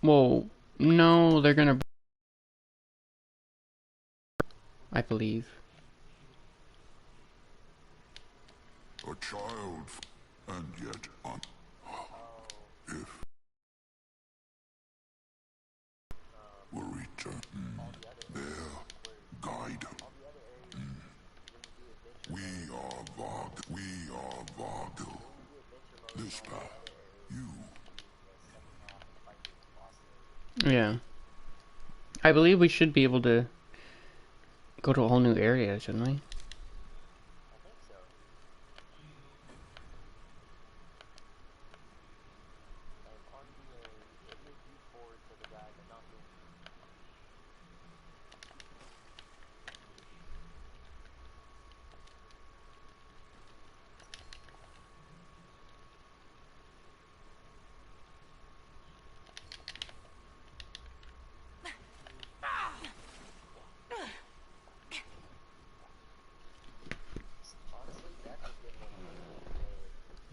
Well, no, they're gonna... I believe. A child, and yet if were returned their guide. We are Vargil. This path, you. Yeah. I believe we should be able to go to a whole new area, shouldn't we?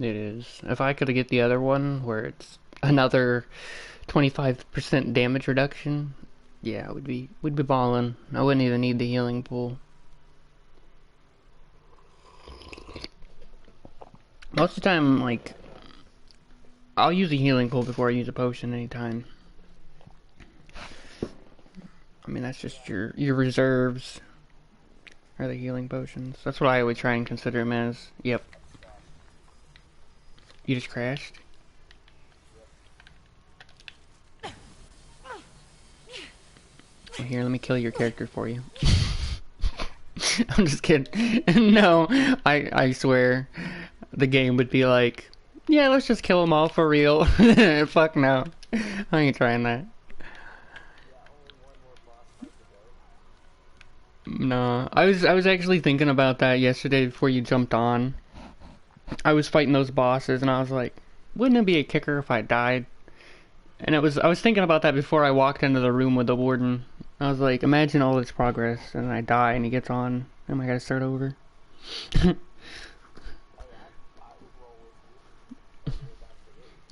It is. If I could get the other one, where it's another 25% damage reduction, yeah, we'd be balling. I wouldn't even need the healing pool. Most of the time, like, I'll use a healing pool before I use a potion anytime. I mean, that's just your reserves are the healing potions. That's what I always try and consider them as. Yep. You just crashed? Well, here, let me kill your character for you. I'm just kidding. No, I swear, the game would be like, yeah, let's just kill them all for real. Fuck no. I ain't trying that. No, I was actually thinking about that yesterday before you jumped on. I was fighting those bosses and I was like, wouldn't it be a kicker if I died? And I was thinking about that before I walked into the room with the warden. I was like, imagine all this progress and I die and he gets on. Am I gotta start over?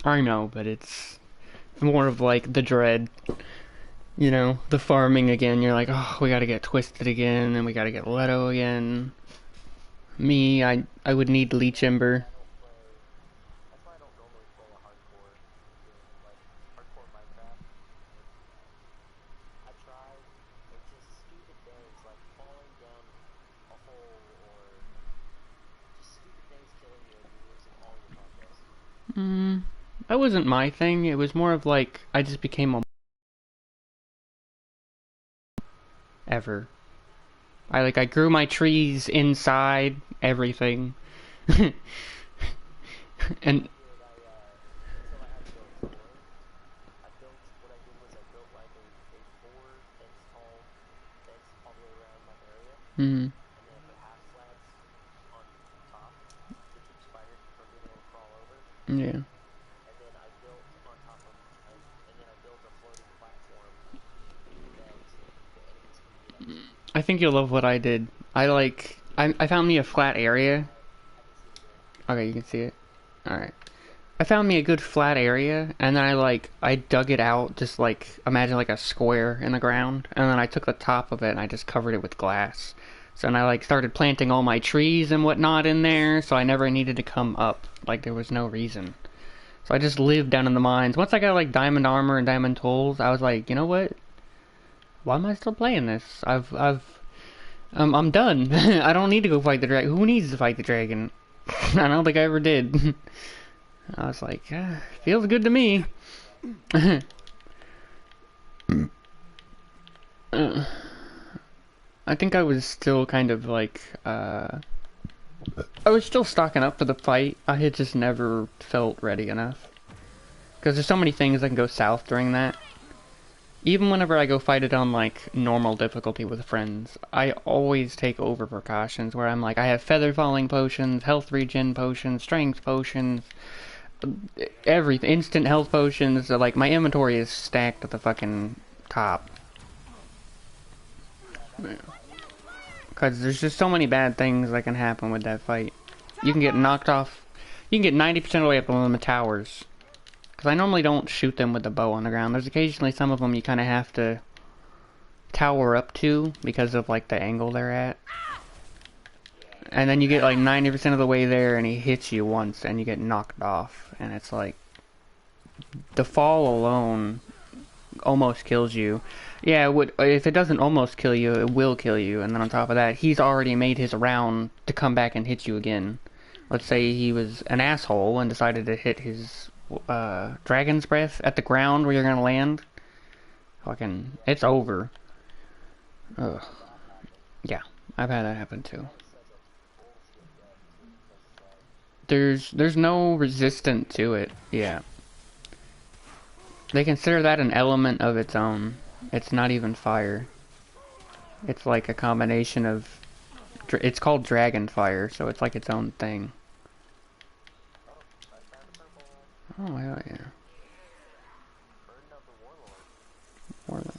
I know, but it's more of like the dread. You know, the farming again. You're like, oh, we gotta get Twisted again, and we gotta get Leto again. Me, I would need Leech Ember. That wasn't my thing. It was more of like, I just became a... ever. I grew my trees inside everything. And mm, yeah. I think you'll love what I did. I found me a flat area. Okay, you can see it. Alright. I found me a good flat area, and then I dug it out, just like, imagine like a square in the ground, and then I took the top of it and I just covered it with glass. So then I like started planting all my trees and whatnot in there, so I never needed to come up. Like there was no reason. So I just lived down in the mines. Once I got like diamond armor and diamond tools, I was like, you know what? Why am I still playing this? I'm done. I don't need to go fight the dragon. Who needs to fight the dragon? I don't think I ever did. I was like, feels good to me. I think I was still kind of like, I was still stocking up for the fight. I had just never felt ready enough. Because there's so many things that can go south during that. Even whenever I go fight it on like normal difficulty with friends, I always take over precautions where I'm like, I have feather falling potions, health regen potions, strength potions, everything, instant health potions. So, like my inventory is stacked at the fucking top. Because there's just so many bad things that can happen with that fight. You can get knocked off. You can get 90% of the way up on the towers. Because I normally don't shoot them with the bow on the ground. There's occasionally some of them you kind of have to tower up to because of like the angle they're at. And then you get like 90% of the way there and he hits you once and you get knocked off. And it's like, the fall alone almost kills you. Yeah, if it doesn't almost kill you, it will kill you. And then on top of that, he's already made his round to come back and hit you again. Let's say he was an asshole and decided to hit his dragon's breath at the ground where you're gonna land. Fucking, it's over. Ugh. Yeah, I've had that happen too. There's no resistance to it. Yeah. They consider that an element of its own. It's not even fire. It's like a combination of... It's called dragon fire, so it's like its own thing. Oh, hell yeah. Warlord.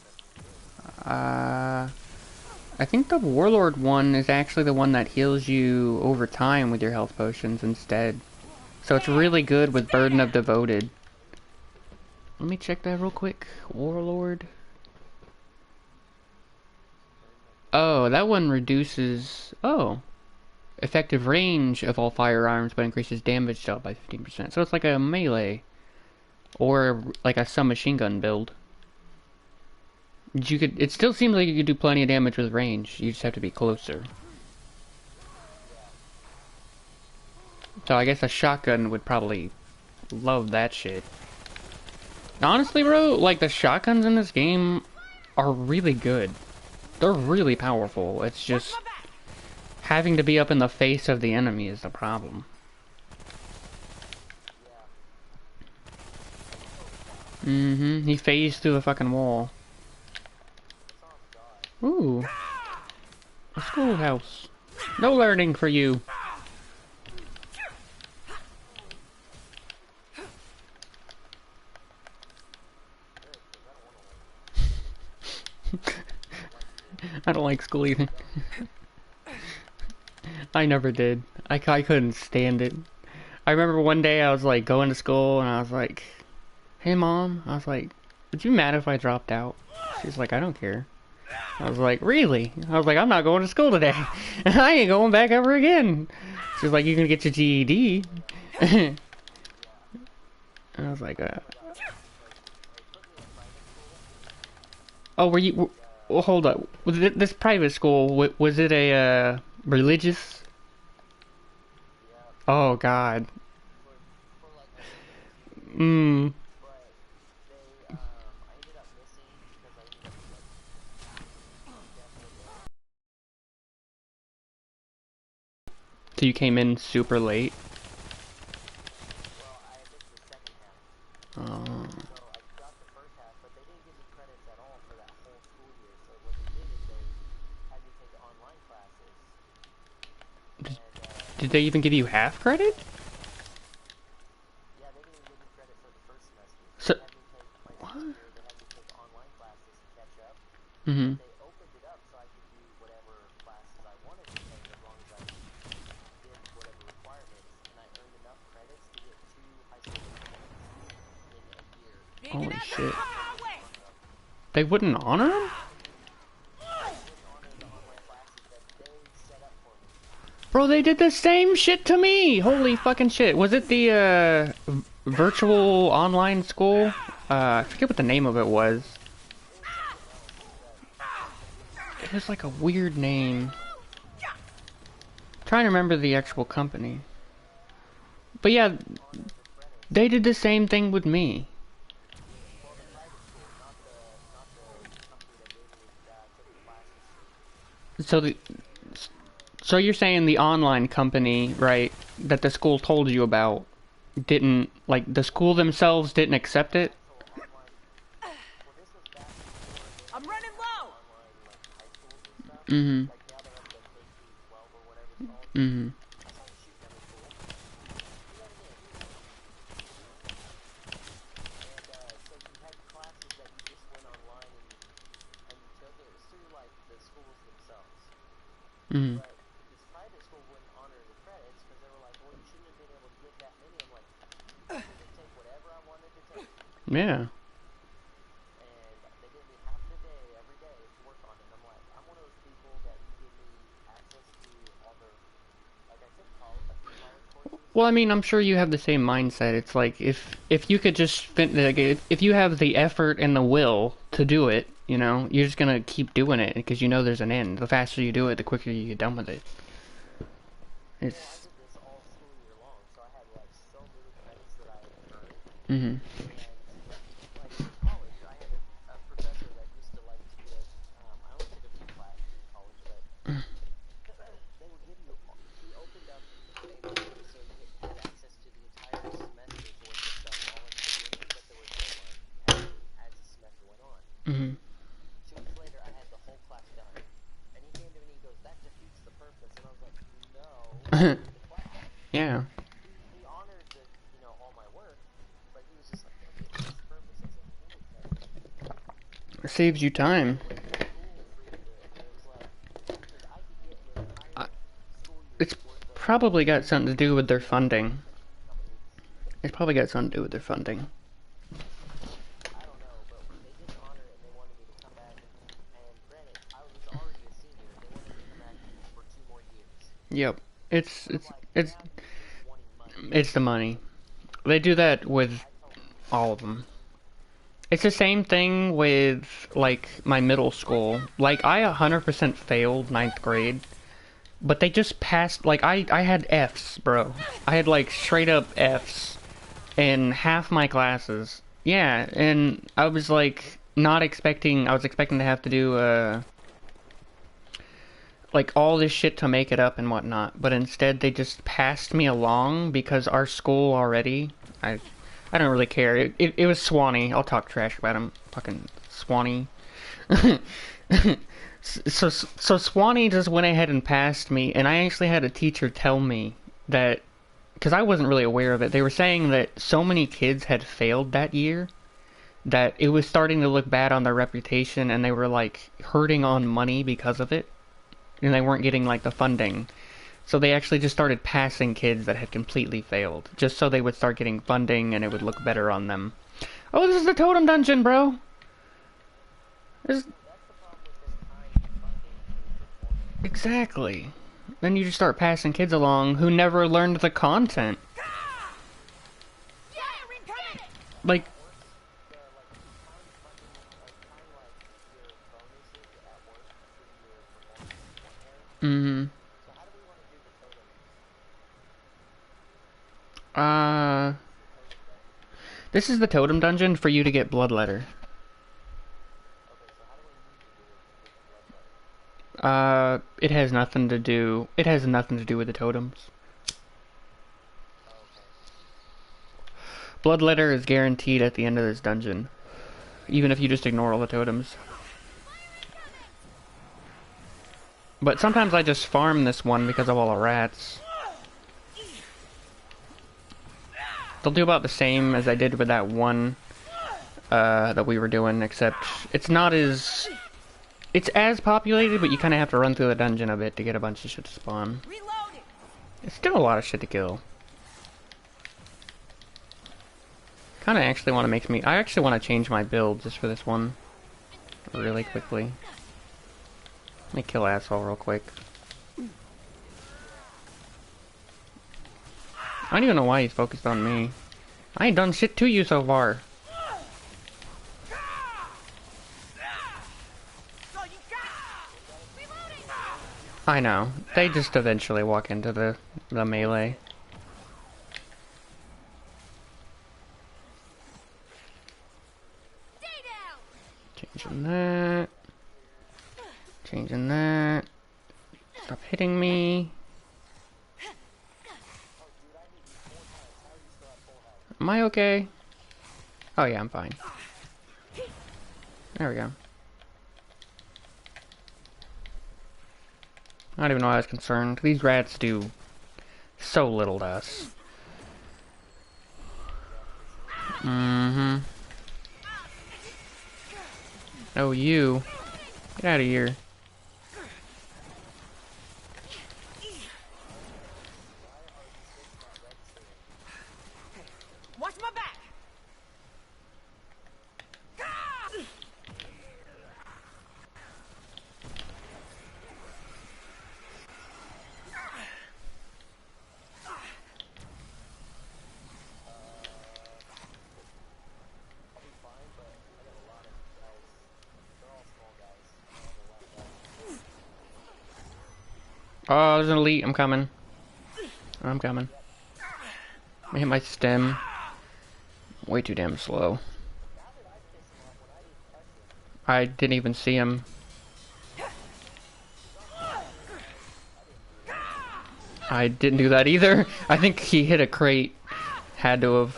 I think the Warlord one is actually the one that heals you over time with your health potions instead. So it's really good with Burden of Devoted. Let me check that real quick. Warlord. Oh, that one reduces... Oh. Effective range of all firearms, but increases damage dealt by 15%. So it's like a melee. Or like a submachine gun build. It still seems like you could do plenty of damage with range. You just have to be closer. So I guess a shotgun would probably love that shit. Honestly, bro, like the shotguns in this game are really good. They're really powerful. It's just having to be up in the face of the enemy is the problem. He phased through the fucking wall. Ooh. A schoolhouse. No learning for you. I don't like school either. I never did. I couldn't stand it. I remember one day I was like going to school and I was like, "Hey mom," I was like, "would you mad if I dropped out?" She's like, "I don't care." I was like, "Really?" I was like, "I'm not going to school today. I ain't going back ever again." She's like, "You can get your GED." And I was like, "Oh, were you? Well, hold up. Was this private school? Was it a religious?" Oh God. Mm. So you came in super late. Oh. Did they even give you half credit? So, what? Mm-hmm. Holy shit. They wouldn't honor him? Bro, they did the same shit to me! Holy fucking shit. Was it the, virtual online school? I forget what the name of it was. It was like a weird name. I'm trying to remember the actual company. But yeah, they did the same thing with me. So so you're saying the online company, right, that the school told you about didn't, like, the school themselves didn't accept it? I'm running low. Mm-hmm. Mm-hmm. Mm-hmm. Yeah. And they gave me half the day every day to work on it. And I'm like, I'm one of those people that you give me access to all the, like I said, a few college courses. Well, I mean, I'm sure you have the same mindset. It's like if you could just like, if you have the effort and the will to do it, you know, you're just gonna keep doing it because you know there's an end. The faster you do it, the quicker you get done with it. Well, I It's. did this all school year long, so I had like so many credits that I earned. Mhm. And like in college, I had a professor that used to like to give. I only took a few classes in college, but they would give you. He opened up a menu so you had access to the entire semester's worth of stuff all at the beginning, but there was deadlines you had to meet as the semester went on. Mhm. 2 weeks later, I had the whole class done, and he came to me and he goes, "That defeats the purpose." And I was like, "No, I need the class." Yeah. He honored the all my work, but he was just like, "Look, it defeats the purpose." I was like, "What is that?" It saves you time. Went to school for a year, and it was like, because I could get an I, entire school it's year's worth of probably got something to do with their funding. a couple weeks. It's probably got something to do with their funding. I don't know, but they didn't honor it, and they wanted me to come back. And granted, I was already a senior. They wanted me to come back for 2 more years. Yep. It's And I'm it's like, it's that is just wanting money. it's the money. They do that with I told them, all of them. It's the same thing with like my middle school. Like I 100% failed ninth grade, but they just passed. Like I had Fs, bro. I had like straight up Fs in half my classes. Yeah, and I was like not expecting. I was expecting to have to do like all this shit to make it up and whatnot, but instead they just passed me along because our school already. I don't really care. It was Swanee. I'll talk trash about him. Fucking Swanee. So Swanee just went ahead and passed me, and I actually had a teacher tell me that because I wasn't really aware of it. They were saying that so many kids had failed that year that it was starting to look bad on their reputation, and they were like hurting on money because of it, and they weren't getting like the funding. So they actually just started passing kids that had completely failed, just so they would start getting funding and it would look better on them. Oh, this is the totem dungeon, bro. This... that's the problem with them tying funding to performance. Exactly. Then you just start passing kids along who never learned the content. Yeah, incoming! Like, The tying funding, tying like your bonuses at work to your performance is one way. mm-hmm. So how do we want to do the totems? Uh, This is the totem dungeon. this is the totem dungeon for you to get blood letter. Okay, so how do we need to do it to get the blood letter? It has nothing to do. It has nothing to do with the totems. Oh, okay. Blood letter is guaranteed at the end of this dungeon, even if you just ignore all the totems. But sometimes I just farm this one because of all the rats. They'll do about the same as I did with that one that we were doing, except it's not as... It's as populated, but you kind of have to run through the dungeon a bit to get a bunch of shit to spawn. Reloading! It's still a lot of shit to kill. Kind of actually want to make me... I actually want to change my build just for this one. Really quickly. Let me kill asshole real quick. I don't even know why he's focused on me. I ain't done shit to you so far. So you got reloading! I know. They just eventually walk into the melee. Stay down! Changing that. Changing that. Stop hitting me. Am I okay? Oh yeah, I'm fine. There we go. I don't even know why I was concerned. These rats do so little to us. Mm-hmm. Oh, you. Get out of here. Watch my back! Oh, there's an elite. I'm coming. I'm coming. I hit my stem. Way too damn slow. I didn't even see him. I didn't do that either. I think he hit a crate. Had to have.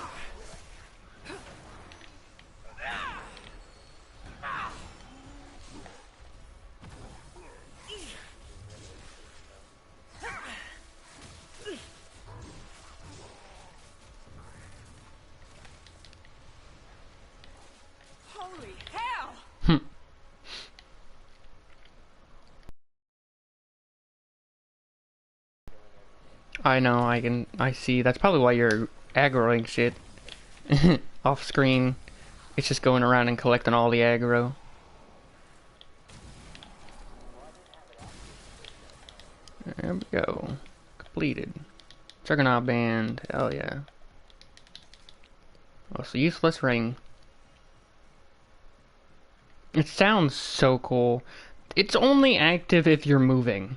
Holy hell! I know, I see. That's probably why you're aggroing shit. Off screen. It's just going around and collecting all the aggro. There we go. Completed. Juggernaut band. Hell yeah. Oh, so useless ring. It sounds so cool. It's only active if you're moving.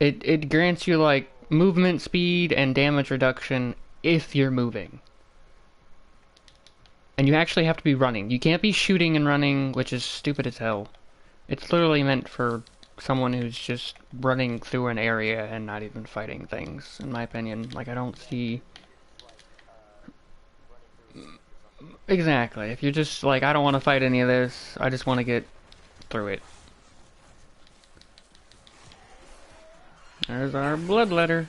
It grants you like movement speed and damage reduction if you're moving. And you actually have to be running. You can't be shooting and running, which is stupid as hell. It's literally meant for someone who's just running through an area and not even fighting things, in my opinion. Like, I don't see... Exactly. If you're just like, I don't want to fight any of this, I just want to get through it. There's our bloodletter.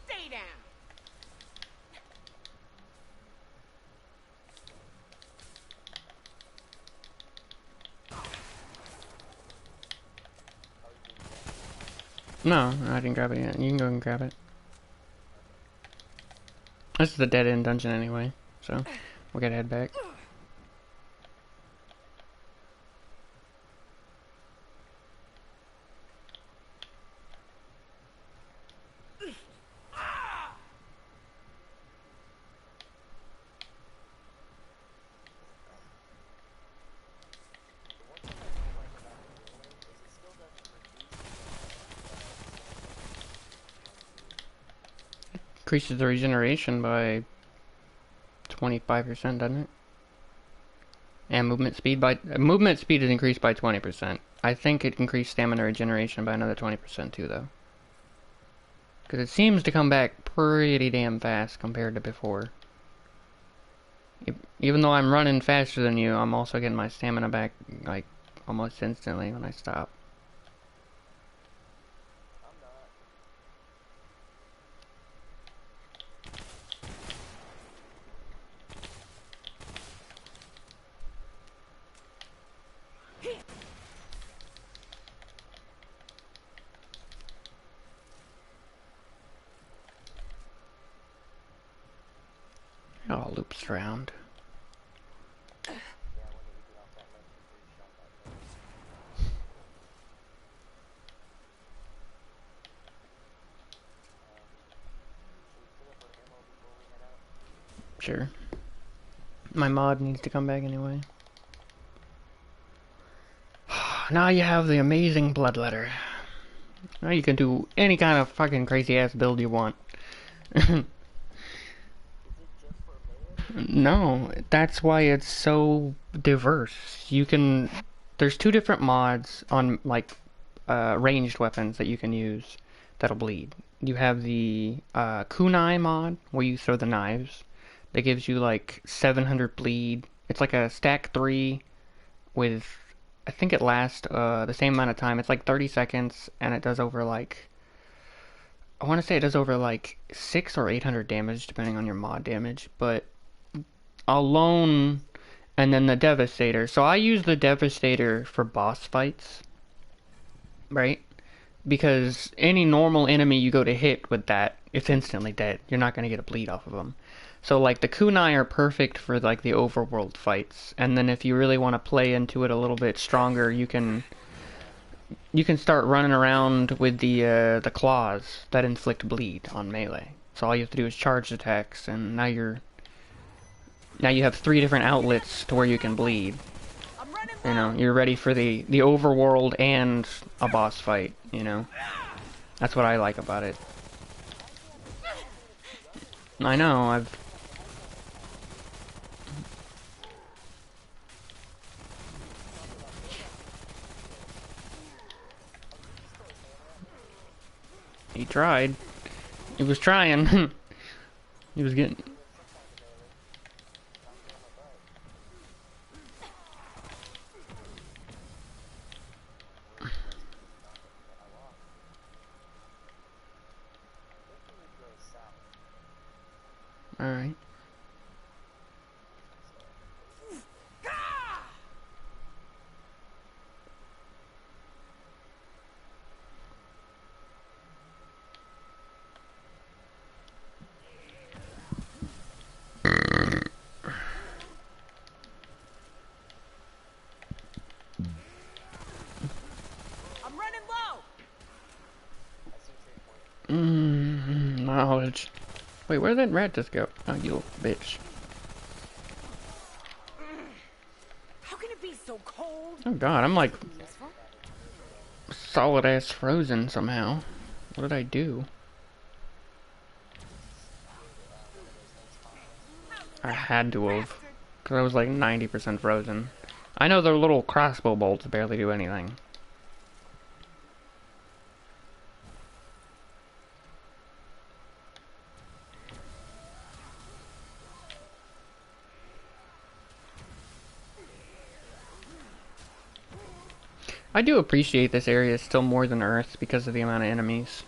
Stay down! No, I didn't grab it yet. You can go and grab it. This is the dead end dungeon anyway, so we'll gotta head back. Increases the regeneration by 25%, doesn't it? And movement speed is increased by 20%. I think it increased stamina regeneration by another 20% too, though. Because it seems to come back pretty damn fast compared to before. Even though I'm running faster than you, I'm also getting my stamina back, like, almost instantly when I stop. It all loops around. Sure. My mod needs to come back anyway. Now you have the amazing bloodletter. Now you can do any kind of fucking crazy ass build you want. No, that's why it's so diverse. You can... There's two different mods on, like, ranged weapons that you can use that'll bleed. You have the kunai mod, where you throw the knives. That gives you, like, 700 bleed. It's like a stack 3 with... I think it lasts the same amount of time. It's like 30 seconds, and it does over, like... I want to say it does over, like, 600 or 800 damage, depending on your mod damage, but... Alone, and then the Devastator. So I use the Devastator for boss fights, right? Because any normal enemy you go to hit with that, it's instantly dead. You're not going to get a bleed off of them. So like the kunai are perfect for like the overworld fights, and then if you really want to play into it a little bit stronger, you can you can start running around with the claws that inflict bleed on melee. So all you have to do is charge attacks, and now you have 3 different outlets to where you can bleed. I'm running You low. know, you're ready for the overworld and a boss fight. You know, that's what I like about it. I know, I've... He tried. He was trying. He was getting... Alright. I'm running low. Knowledge. Wait, where did that rat just go? Oh, you little bitch. How can it be so cold? Oh god, I'm like Useful. solid ass frozen somehow. What did I do? I had to have. Because I was like 90% frozen. I know their little crossbow bolts barely do anything. I do appreciate this area still more than Earth because of the amount of enemies.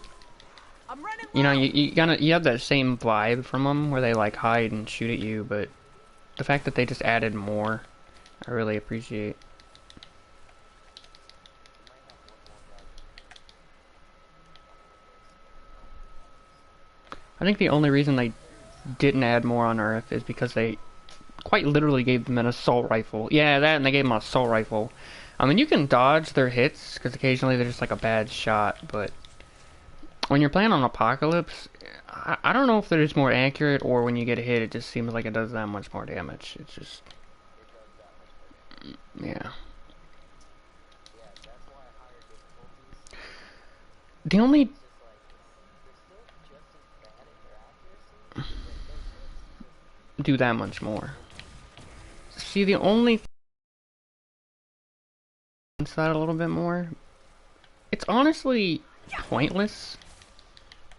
I'm running low. You know, you have that same vibe from them where they like hide and shoot at you, but the fact that they just added more, I really appreciate. I think the only reason they didn't add more on Earth is because they quite literally gave them an assault rifle. Yeah, that, and they gave them an assault rifle. I mean, you can dodge their hits, because occasionally they're just like a bad shot, but when you're playing on Apocalypse, I don't know if they're just more accurate, or when you get hit, it just seems like it does that much more damage. It's just... yeah. The only... do that much more. See, the only... that a little bit more. It's honestly pointless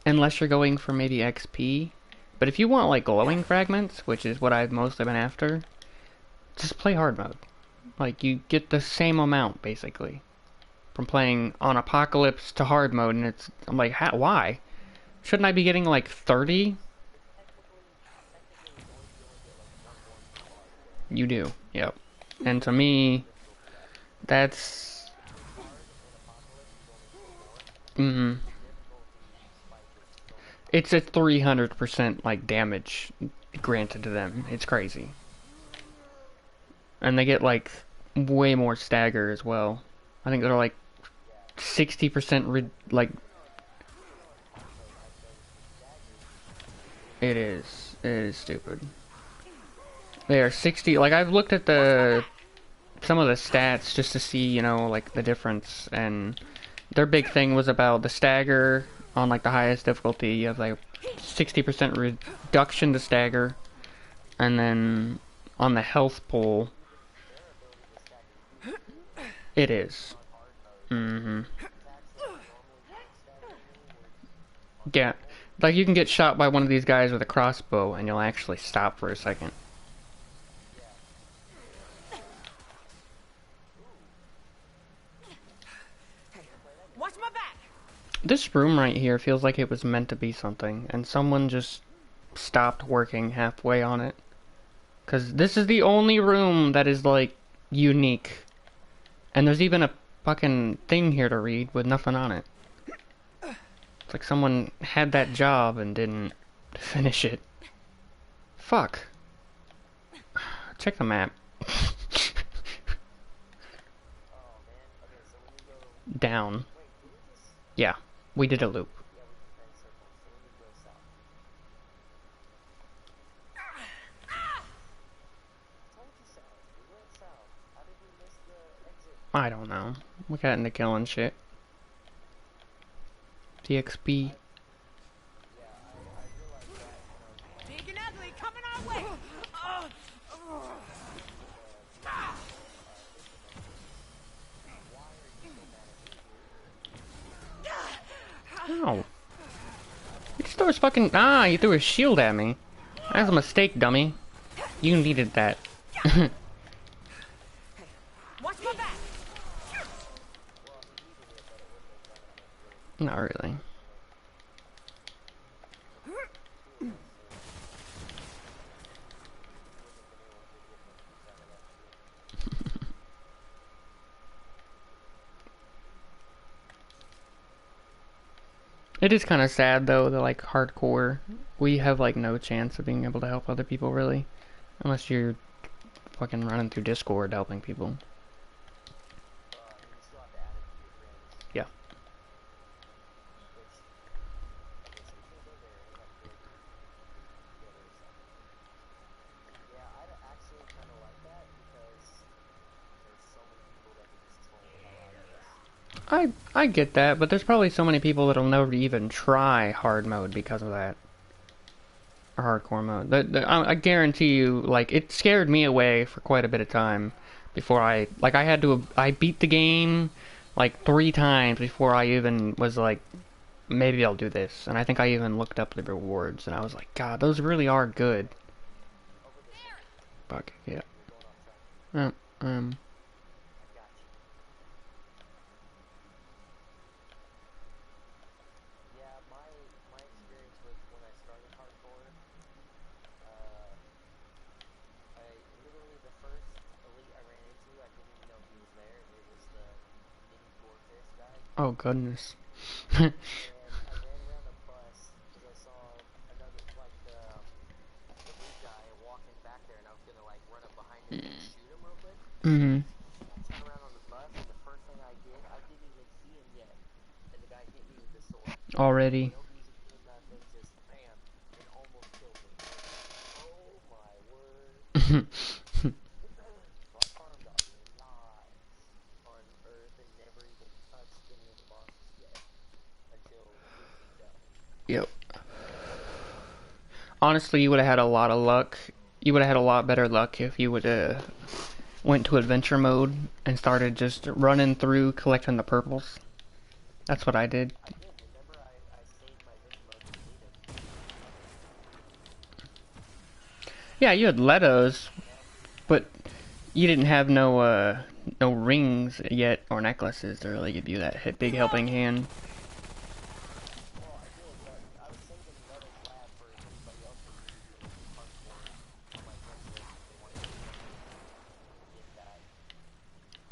unless you're going for maybe XP. But if you want like glowing fragments, which is what I've mostly been after, just play hard mode. Like you get the same amount basically from playing on Apocalypse to hard mode, and it's I'm like, why? Shouldn't I be getting like 30? You do, yep. And to me, that's... It's a 300% like damage granted to them. It's crazy. And they get like way more stagger as well. I think they're like 60% like... It is. It is stupid. They are 60... Like I've looked at some of the stats just to see, you know, like the difference, and their big thing was about the stagger on like the highest difficulty. You have like 60% reduction to stagger, and then on the health pool, it is. Yeah, like you can get shot by one of these guys with a crossbow, and you'll actually stop for a second. Watch my back. This room right here feels like it was meant to be something, and someone just stopped working halfway on it. Because this is the only room that is, like, unique. And there's even a fucking thing here to read with nothing on it. It's like someone had that job and didn't finish it. Fuck. Check the map. down. Wait, did we just... Yeah, we did a loop. Yeah, we just ran circles, so we need to go south. Told you south. We went south. How did we miss the exit? I don't know. We got into killing shit. DXP. Yeah, I realized that when I was playing Big and ugly coming our way. Ow. He just threw his fucking... Ah, you threw a shield at me. That's a mistake, dummy. You needed that. Watch my back. Not really. It is kind of sad though that like hardcore, we have like no chance of being able to help other people really, unless you're fucking running through Discord helping people. you still have to add it to your friends. Yeah. Which, okay, so we can't go there. We have to go to the other side. Yeah, I'd actually kind of like that because there's so many people that could just troll the hell out of us. I get that, but there's probably so many people that'll never even try hard mode because of that. Or hardcore mode. I guarantee you, like, it scared me away for quite a bit of time before I beat the game like 3 times before I even was like, maybe I'll do this. And I think I even looked up the rewards and I was like, God, those really are good. Fuck, yeah. You're going off track. Um, I got you. Yeah, my experience with when I started hardcore, I literally the first elite I ran into, I didn't even know he was there. It was the mini gore fist guy. oh goodness. And I ran around a bus because I saw another, like the blue guy walking back there, and I was gonna like run up behind him and shoot him real quick. Mm-hmm. I turn around on the bus, and the first thing I did even see him yet, and the guy hit me with the sword. Already. No music, no nothing, just bam, and almost killed me. Oh my word! So I farmed a lot on Earth and never even touched any of the bosses yet until losing Dell. Yep. Honestly, you would have had a lot of luck. You would have had a lot better luck if you would have went to adventure mode and started just running through collecting the purples. That's what I did. I did. Remember, I saved my adventure mode to delete it. Yeah, you had Letos, but you didn't have no rings yet or necklaces to really give you that big helping hand. Well, I did, but I was saving Leto Lab for if anybody else was really doing hardcore on my friends list if they wanted to get that.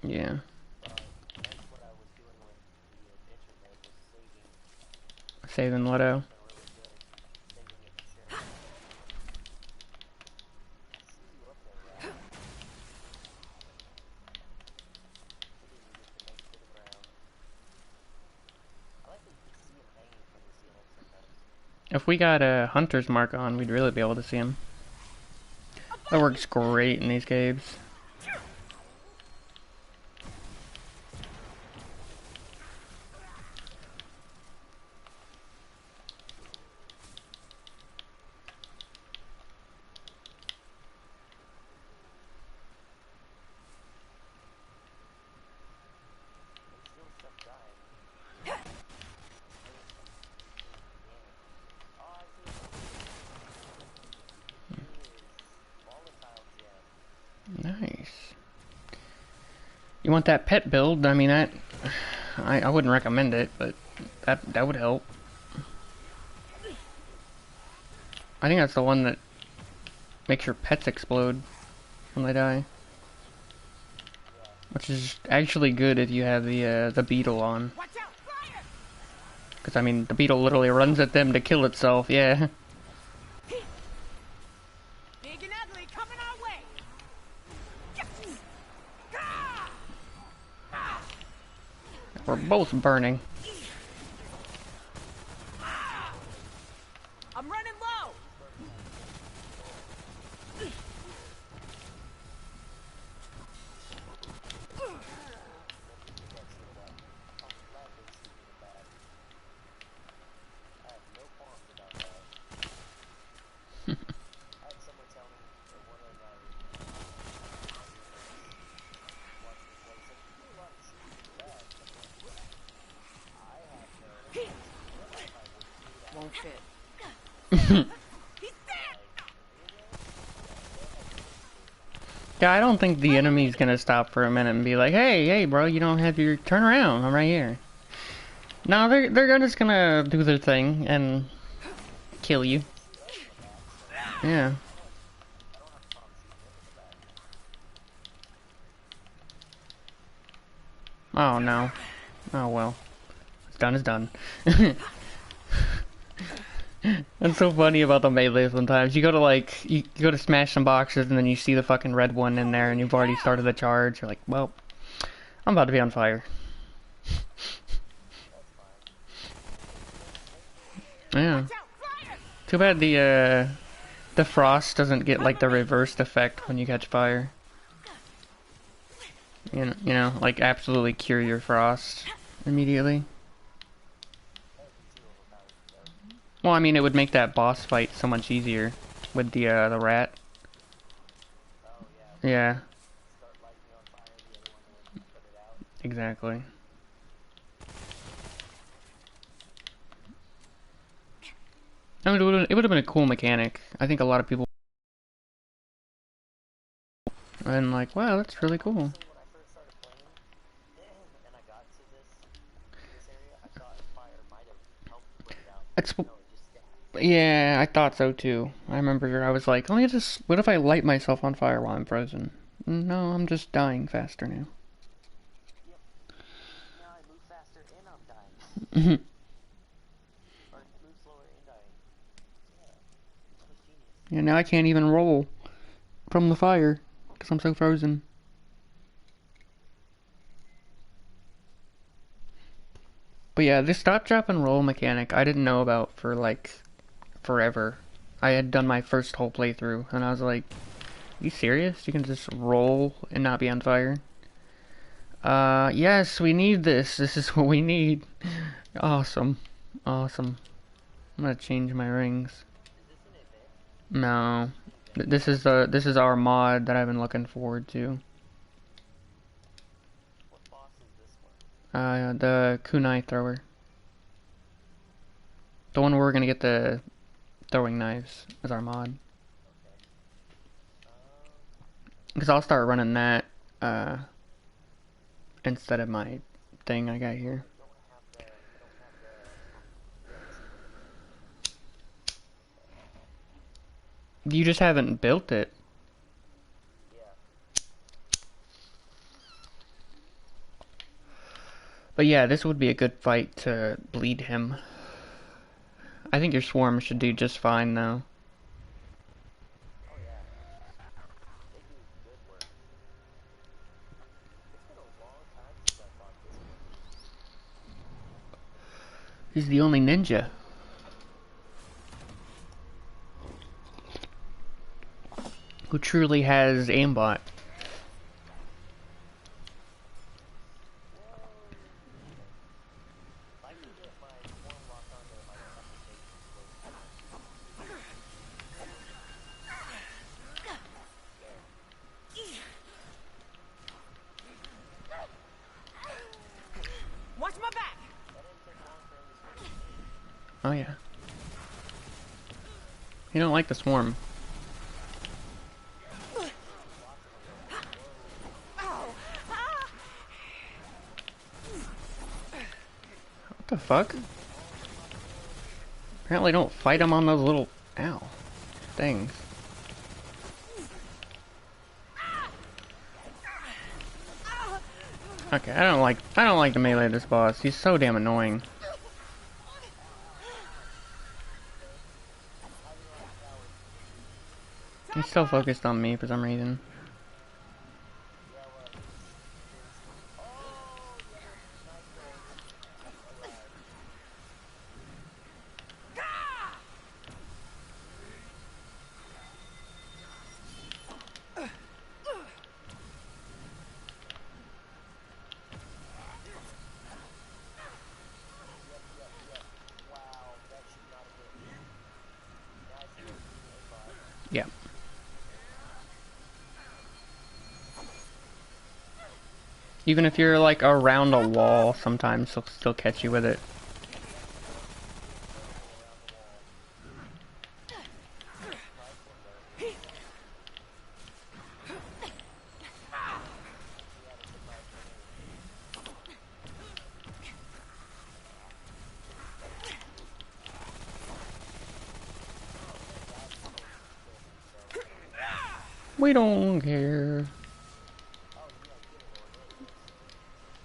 Yeah. That's what I was doing with the adventure mode, was saving Saving Leto. something really good, saving it to share. I see you up there, Ralph. Didn't even get to make it to the ground. I like that you can see him hanging from the ceiling sometimes. If we got a hunter's mark on, we'd really be able to see him. That works great in these caves. There's still stuff dying. Oh, I see it. It is volatile gem. Nice. You want that pet build? I mean, I wouldn't recommend it, but that would help. I think that's the one that makes your pets explode when they die. Which is actually good if you have the beetle on. Watch out! Fire! Because, I mean, the beetle literally runs at them to kill itself, yeah. Big and ugly coming our way. We're both burning. I'm running low. I have no qualms about that. I had someone tell me that one of my watching me play said, "You do a lot of shooting in the back." I have no what if I would do that. Won't fit. He's dead. Yeah, I don't think the enemy's gonna stop for a minute and be like, "Hey, hey, bro, you don't have your turn around. I'm right here." No, they're just gonna do their thing and kill you. Yeah. Oh no. Oh well. It's done is done. That's so funny about the melee sometimes. You go to like you go to smash some boxes and then you see the fucking red one in there and you've already started the charge. You're like, well, I'm about to be on fire. Yeah. Watch out, fire! Too bad the frost doesn't get like the reversed effect when you catch fire. You know, like absolutely cure your frost immediately. Well, I mean, it would make that boss fight so much easier with the rat. Yeah. Exactly. I mean, it would have been a cool mechanic. I think a lot of people and like, wow, that's really cool. When I first started playing, and I got to this area, I thought fire might have helped put it out. It's No, it just stabbed. yeah, I thought so too. I remember I was like, let me just. What if I light myself on fire while I'm frozen? No, I'm just dying faster now. Yep. Now I move faster and I'm dying. Or move slower and dying. Yeah. That was genius. Yeah, now I can't even roll from the fire because I'm so frozen. But yeah, this stop, drop, and roll mechanic I didn't know about for like forever. I had done my first whole playthrough and I was like, you serious? You can just roll and not be on fire? Yes, we need this. This is what we need. Awesome. Awesome. I'm gonna change my rings. No. This is our mod that I've been looking forward to. What boss is this one? The kunai thrower. The one where we're gonna get the throwing knives as our mod. Because I'll start running that, instead of my thing I got here. You just haven't built it. But yeah, this would be a good fight to bleed him. I think your swarm should do just fine though. Oh yeah. They do good work. It's been a long time since I fought this one. He's the only ninja. Who truly has aimbot. If I can get my swarm locked onto him, I don't have to take Watch my back. Oh yeah. You don't like the swarm. What the fuck? Apparently don't fight him on those little ow things. Okay, I don't like the melee of this boss. He's so damn annoying. He's so focused on me for some reason. Even if you're like around a wall, sometimes they'll still catch you with it. We don't care.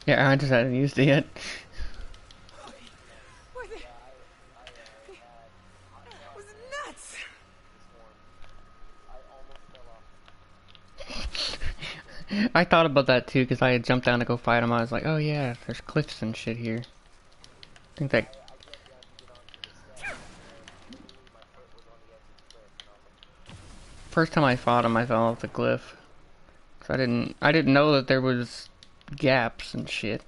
Yeah, I just hadn't used it yet. Where the... It was nuts! I thought about that too, because I had jumped down to go fight him. I was like, oh yeah, there's cliffs and shit here. I think that... First time I fought him, I fell off the cliff. So I didn't know that there was gaps and shit.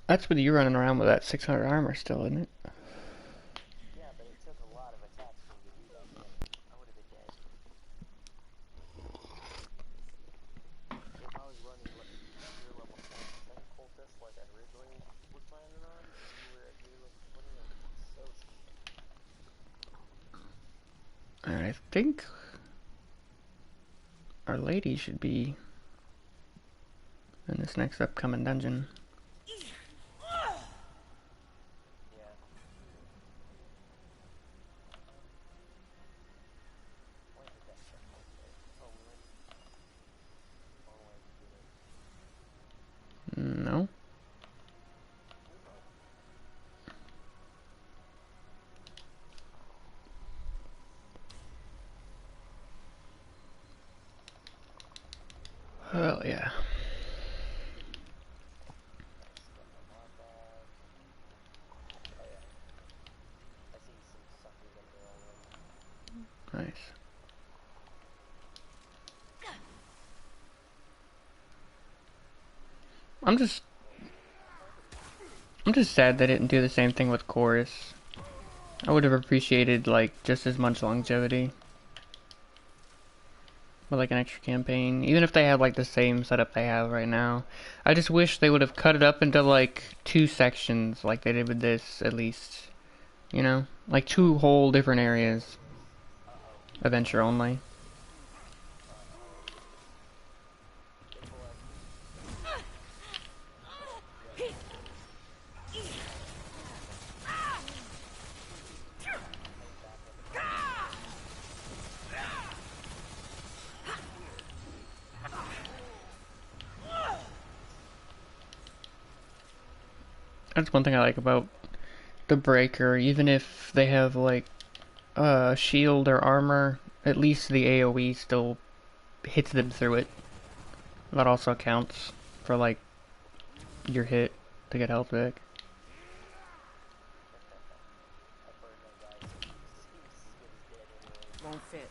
That's with you running around with that 600 armor still, isn't it? Yeah, but it took a lot of attacks for me to do that, man. I would have been dead. If I was running like gear level 20% cultist like I originally was planning on, and you were at gear level 20, that would be so scary. I think Our Lady should be in this next upcoming dungeon. No. Well, yeah. Nice. I'm just sad they didn't do the same thing with Chorus. I would have appreciated like just as much longevity. With like an extra campaign. Even if they had like the same setup they have right now. I just wish they would have cut it up into like 2 sections like they did with this at least. You know? Like 2 whole different areas. Adventure only. That's one thing I like about the Breaker. Even if they have like shield or armor, at least the AoE still hits them through it. That also counts for like your hit to get health back. Won't fit.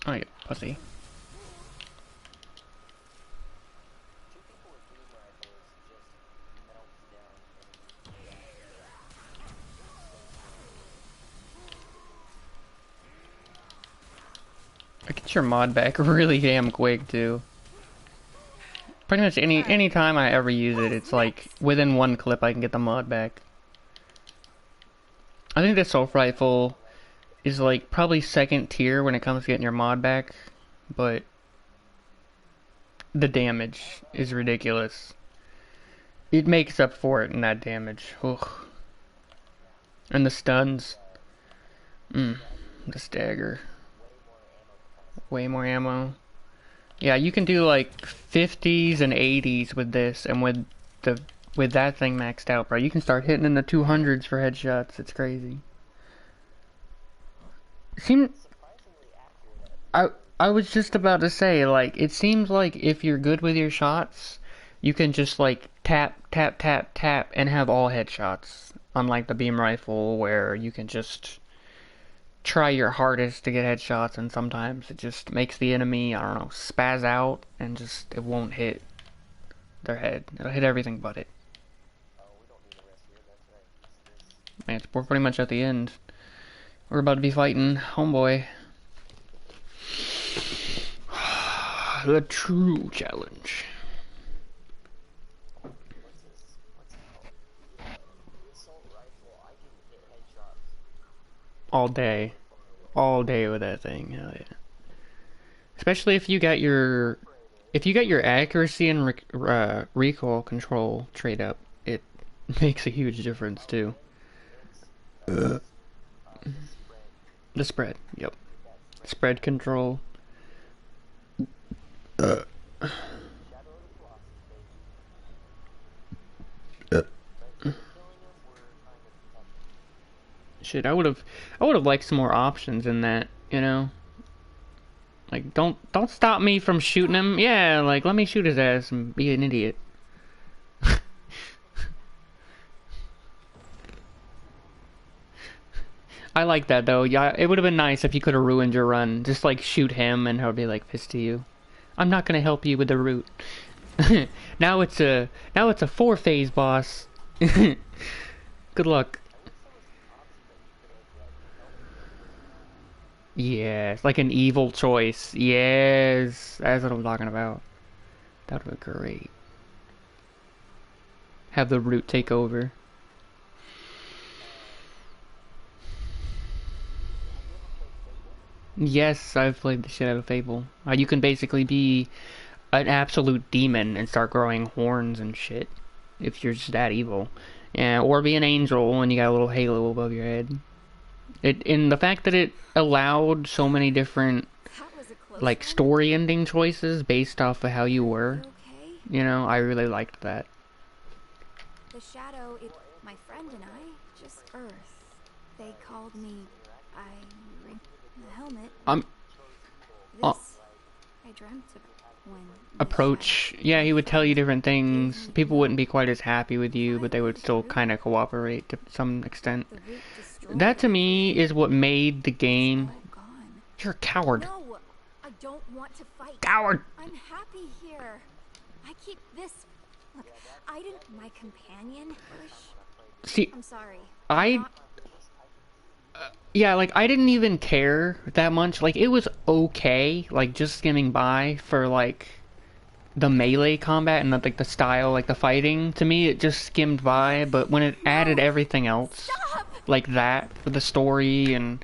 Oh, you pussy. I get your mod back really damn quick too. Pretty much any time I ever use it, it's like within 1 clip I can get the mod back. I think the assault rifle is like probably 2nd tier when it comes to getting your mod back, but the damage is ridiculous. It makes up for it in that damage. Ugh. And the stuns. The stagger. Way more ammo. Yeah, you can do like 50s and 80s with this, and with that thing maxed out, bro, you can start hitting in the 200s for headshots. It's crazy. I was just about to say, like, it seems like if you're good with your shots, you can just, like, tap, tap, tap, tap, and have all headshots. Unlike the beam rifle, where you can just try your hardest to get headshots, and sometimes it just makes the enemy, I don't know, spaz out, and just, it won't hit their head. It'll hit everything but it. Oh, we don't need the rest here. That's right. Man, we're pretty much at the end. We're about to be fighting Homeboy. The true challenge. What's this? What's it called? The assault rifle. I can hit headshots. All day. All day with that thing. Hell yeah. Especially if you got your accuracy and recoil control trade up, it makes a huge difference too. The spread, yep. Spread control. Shit, I would have liked some more options in that, you know? Like, don't stop me from shooting him. Yeah, like, let me shoot his ass and be an idiot. I like that though. Yeah, it would have been nice if you could have ruined your run. Just like shoot him and he'll be like pissed to you. I'm not gonna help you with the route. now it's a 4-phase boss. Good luck. Yes, like an evil choice. Yes, that's what I'm talking about. That would be great. Have the route take over. Yes, I've played the shit out of Fable. You can basically be an absolute demon and start growing horns and shit. If you're just that evil. Yeah, or be an angel and you got a little halo above your head. In the fact that it allowed so many different like story ending choices based off of how you were. Okay. You know, I really liked that. The shadow, my friend and I, just Earth. They called me, the helmet. This, I dreamt of when Approach. Yeah, he would tell you different things. People wouldn't be quite as happy with you, but they would still kind of cooperate to some extent. That to me is what made the game. You're a coward. No, I don't want to fight. Coward. I'm happy here. I keep this. Look, I didn't. My companion. See, I'm sorry. yeah, like I didn't even care that much. Like it was okay, like just skimming by for like the melee combat and like the style, like the fighting. To me, it just skimmed by. But when it added everything else, like that, with the story and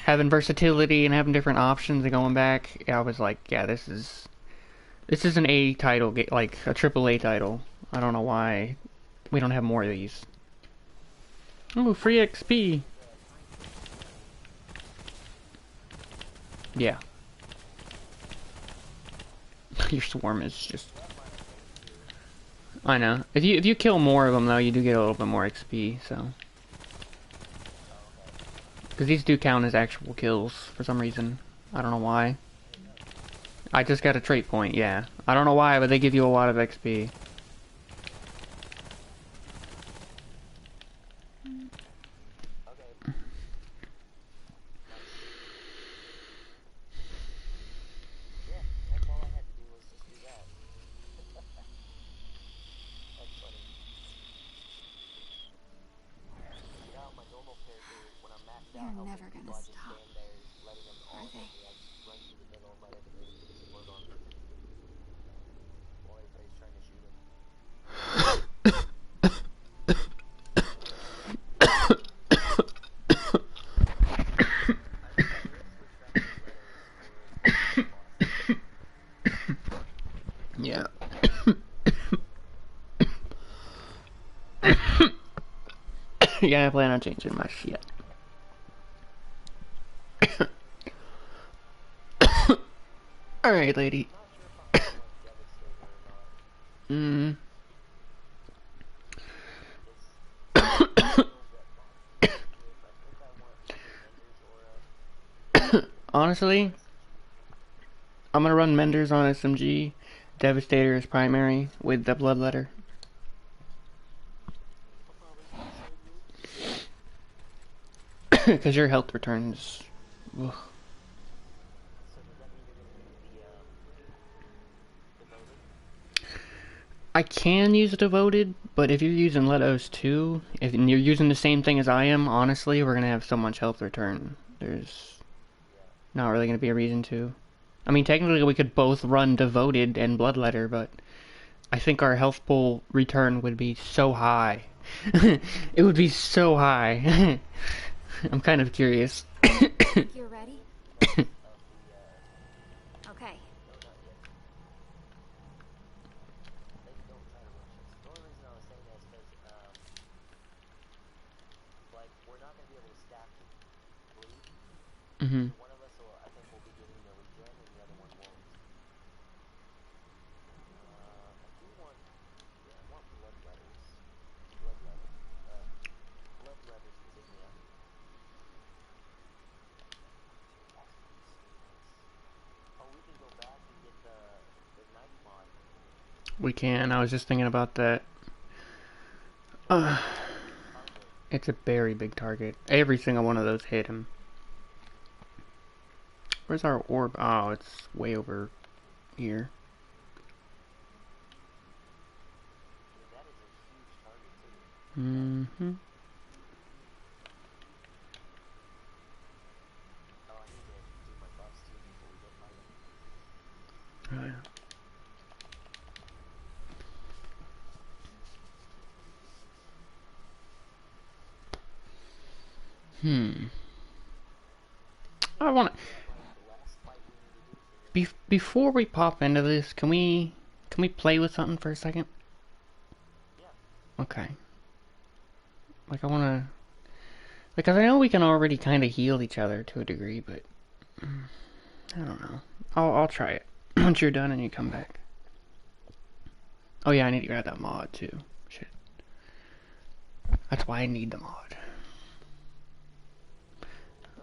having versatility and having different options and going back, I was like, yeah, this is an A title, like a triple A title. I don't know why we don't have more of these. Oh, free XP. Yeah. Your swarm is just... I know. If you kill more of them though, you do get a little bit more XP, so... Because these do count as actual kills for some reason. I don't know why. I just got a trait point, yeah. I don't know why, but they give you a lot of XP. They're never gonna stop, are they? Yeah. Yeah, I plan on changing my shit. Alright, lady. Honestly, I'm gonna run Menders on SMG, Devastator is primary with the Bloodletter. Because your health returns. Ugh. So does that mean you're gonna use the devoted? I can use Devoted, but if you're using Letos too, if you're using the same thing as I am, honestly, we're gonna have so much health return. There's not really gonna be a reason to. I mean, technically we could both run Devoted and Bloodletter, but I think our health pool return would be so high. It would be so high. I'm kind of curious. You're ready? Okay. Don't try to rush us. The only reason I was saying that is because, like, we're not going to be able to stack the bleed. Mm-hmm. One of us will, I think, will be getting the regen, and the other one won't. I do want, yeah, I want blood letters. Blood letter. Blood letters to take me out. Oh, we can go back and get the night mod. We can. I was just thinking about that. It's a very big target. Every single one of those hit him. Where's our orb? Oh, it's way over here. That is a huge target too. Mm-hmm. Oh, I need to do my buffs too before we go fight him. Oh, yeah. I want to. Before we pop into this, can we play with something for a second? Yeah. Okay. Like I want to, because I know we can already kind of heal each other to a degree, but I don't know. I'll try it once you're done and you come back. Oh yeah, I need to grab that mod too. Shit. That's why I need the mod. So,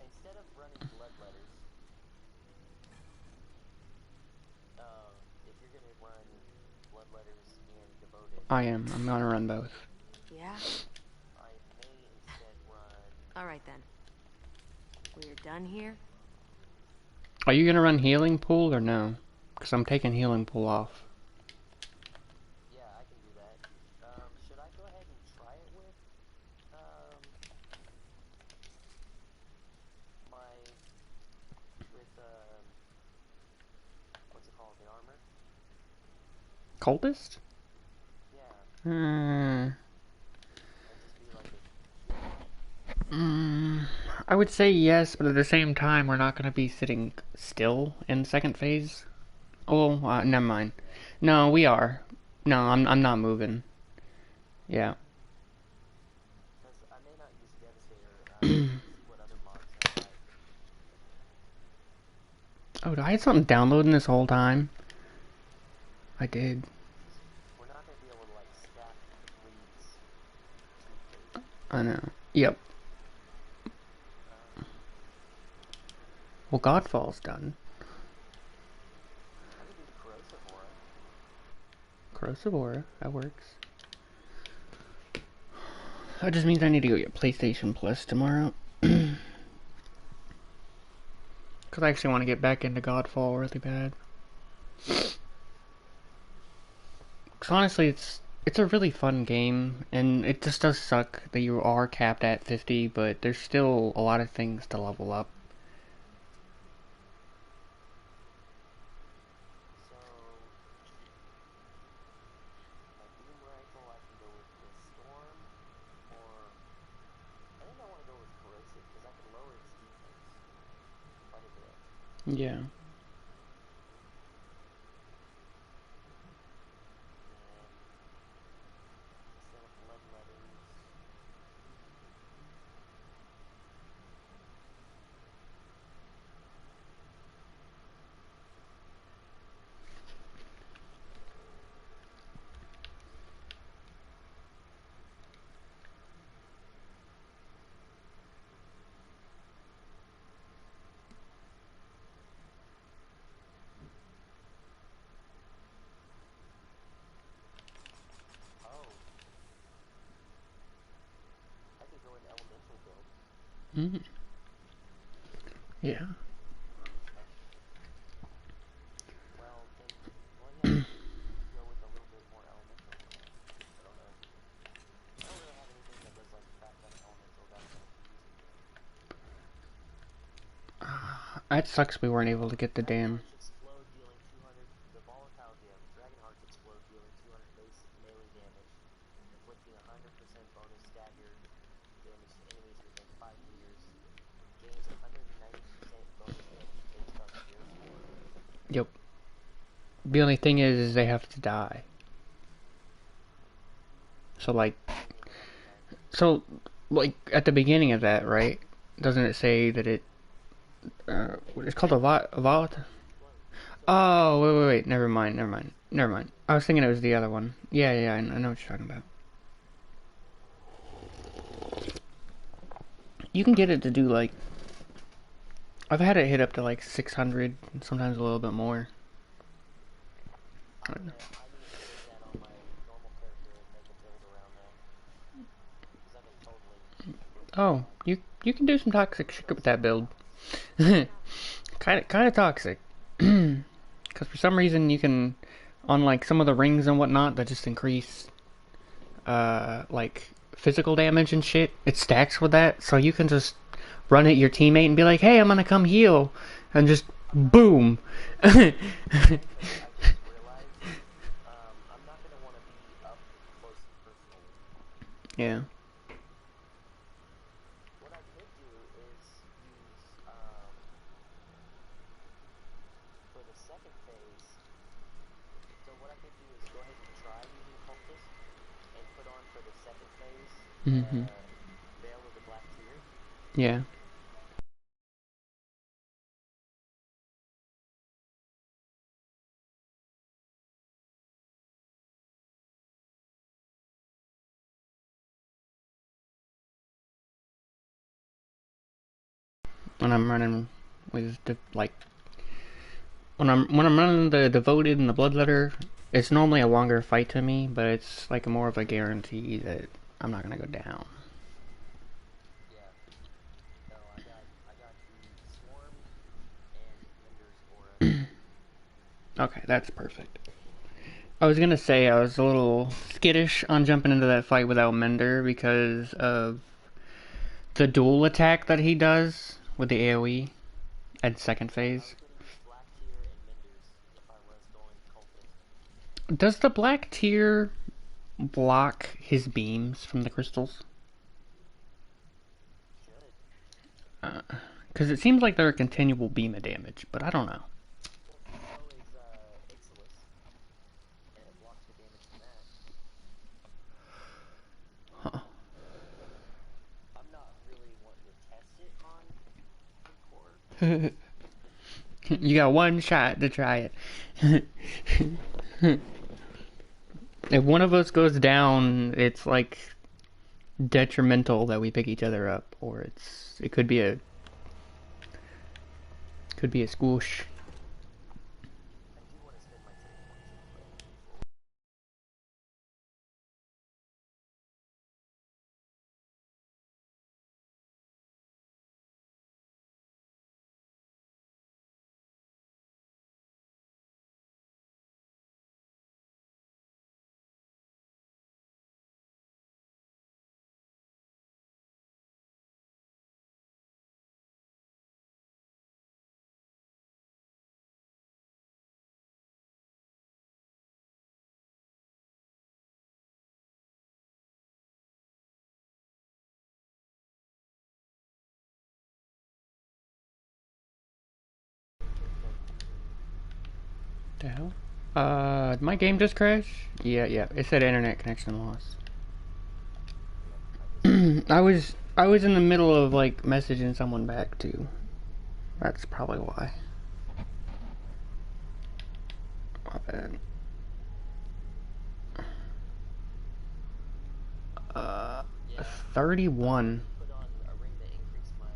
instead of running blood letters, if you're gonna run blood letters and devoted, I'm gonna run both. Yeah. I may instead run. All right then. We're done here. Are you gonna run healing pool or no? Because I'm taking healing pool off. Yeah, I can do that. Should I go ahead and try it with my what's it called, the armor? Cultist? Yeah. And just be like I would say yes, but at the same time, we're not gonna be sitting still in second phase. Oh, never mind. No, we are. No, I'm not moving. Yeah. because I may not use Devastator. See what other mods have like. Oh, I had something downloading this whole time. I did. We're not gonna be able to like stack bleeds. I know. Yep. Well, Godfall's done. I can do the corrosive aura. Corrosive Aura, that works. That just means I need to go get PlayStation Plus tomorrow. Because I actually want to get back into Godfall really bad. Because honestly, it's a really fun game, and it just does suck that you are capped at 50, but there's still a lot of things to level up. So, my beam rifle, I can go with the storm, or I think I want to go with corrosive because I can lower its defense quite a bit. Yeah. Instead of blood letters. Mm. Yeah. Well, then, well, yeah, you go with a little bit more elemental. I don't know. I don't really have anything that does like a crap ton of elemental that I'm going to be using here. That sucks we weren't able to get the Dragon damn. Hearts explode, dealing 200. The volatile gem. Dragon Hearts explode, dealing 200 base melee damage, inflicting 100% bonus stagger damage to enemies within 5 meters. Gains 190% bonus damage based on spear score. Yep. The only thing is they have to die. So like, so like at the beginning of that, right? Doesn't it say that it? It's called a volatile. Oh, wait. Never mind. I was thinking it was the other one. Yeah, I know what you're talking about. You can get it to do like... I've had it hit up to like 600, sometimes a little bit more. I need to take that on my normal character and make a build around that. Because I can totally... Oh, you can do some toxic shit with that build. kind of toxic. Because for some reason you can, on like some of the rings and whatnot that just increase, like physical damage and shit, it stacks with that. So you can just run at your teammate and be like, "Hey, I'm gonna come heal," and just boom. I just realized I'm not going to want to be up close and personal. Yeah. What I could do is use, for the second phase, so what I could do is go ahead and try using Cultist and put on for the second phase, Veil of the Black Tear. Yeah. When I'm running with the like when I'm running the devoted and the bloodletter, it's normally a longer fight to me, but it's like more of a guarantee that I'm not gonna go down. Yeah. No, I got the Swarm and Mender's Aura. Okay, that's perfect. I was gonna say I was a little skittish on jumping into that fight without Mender because of the dual attack that he does with the AoE at second phase. Black Tear and Mender's if I was going Cultist. Does the black tier block his beams from the crystals? Should. Because it seems like they're a continual beam of damage, but I don't know. Well, so is Ixalis, and it blocks the damage from that. Huh. I'm not really wanting to test it on hardcore. You got one shot to try it. If one of us goes down, it's like detrimental that we pick each other up, or it could be a squoosh. I do want to spend my 10 points The hell? Did my game just crash? Yeah. It said internet connection lost. I was in the middle of like messaging someone back too. That's probably why. My bad. 31. put on a ring that increased my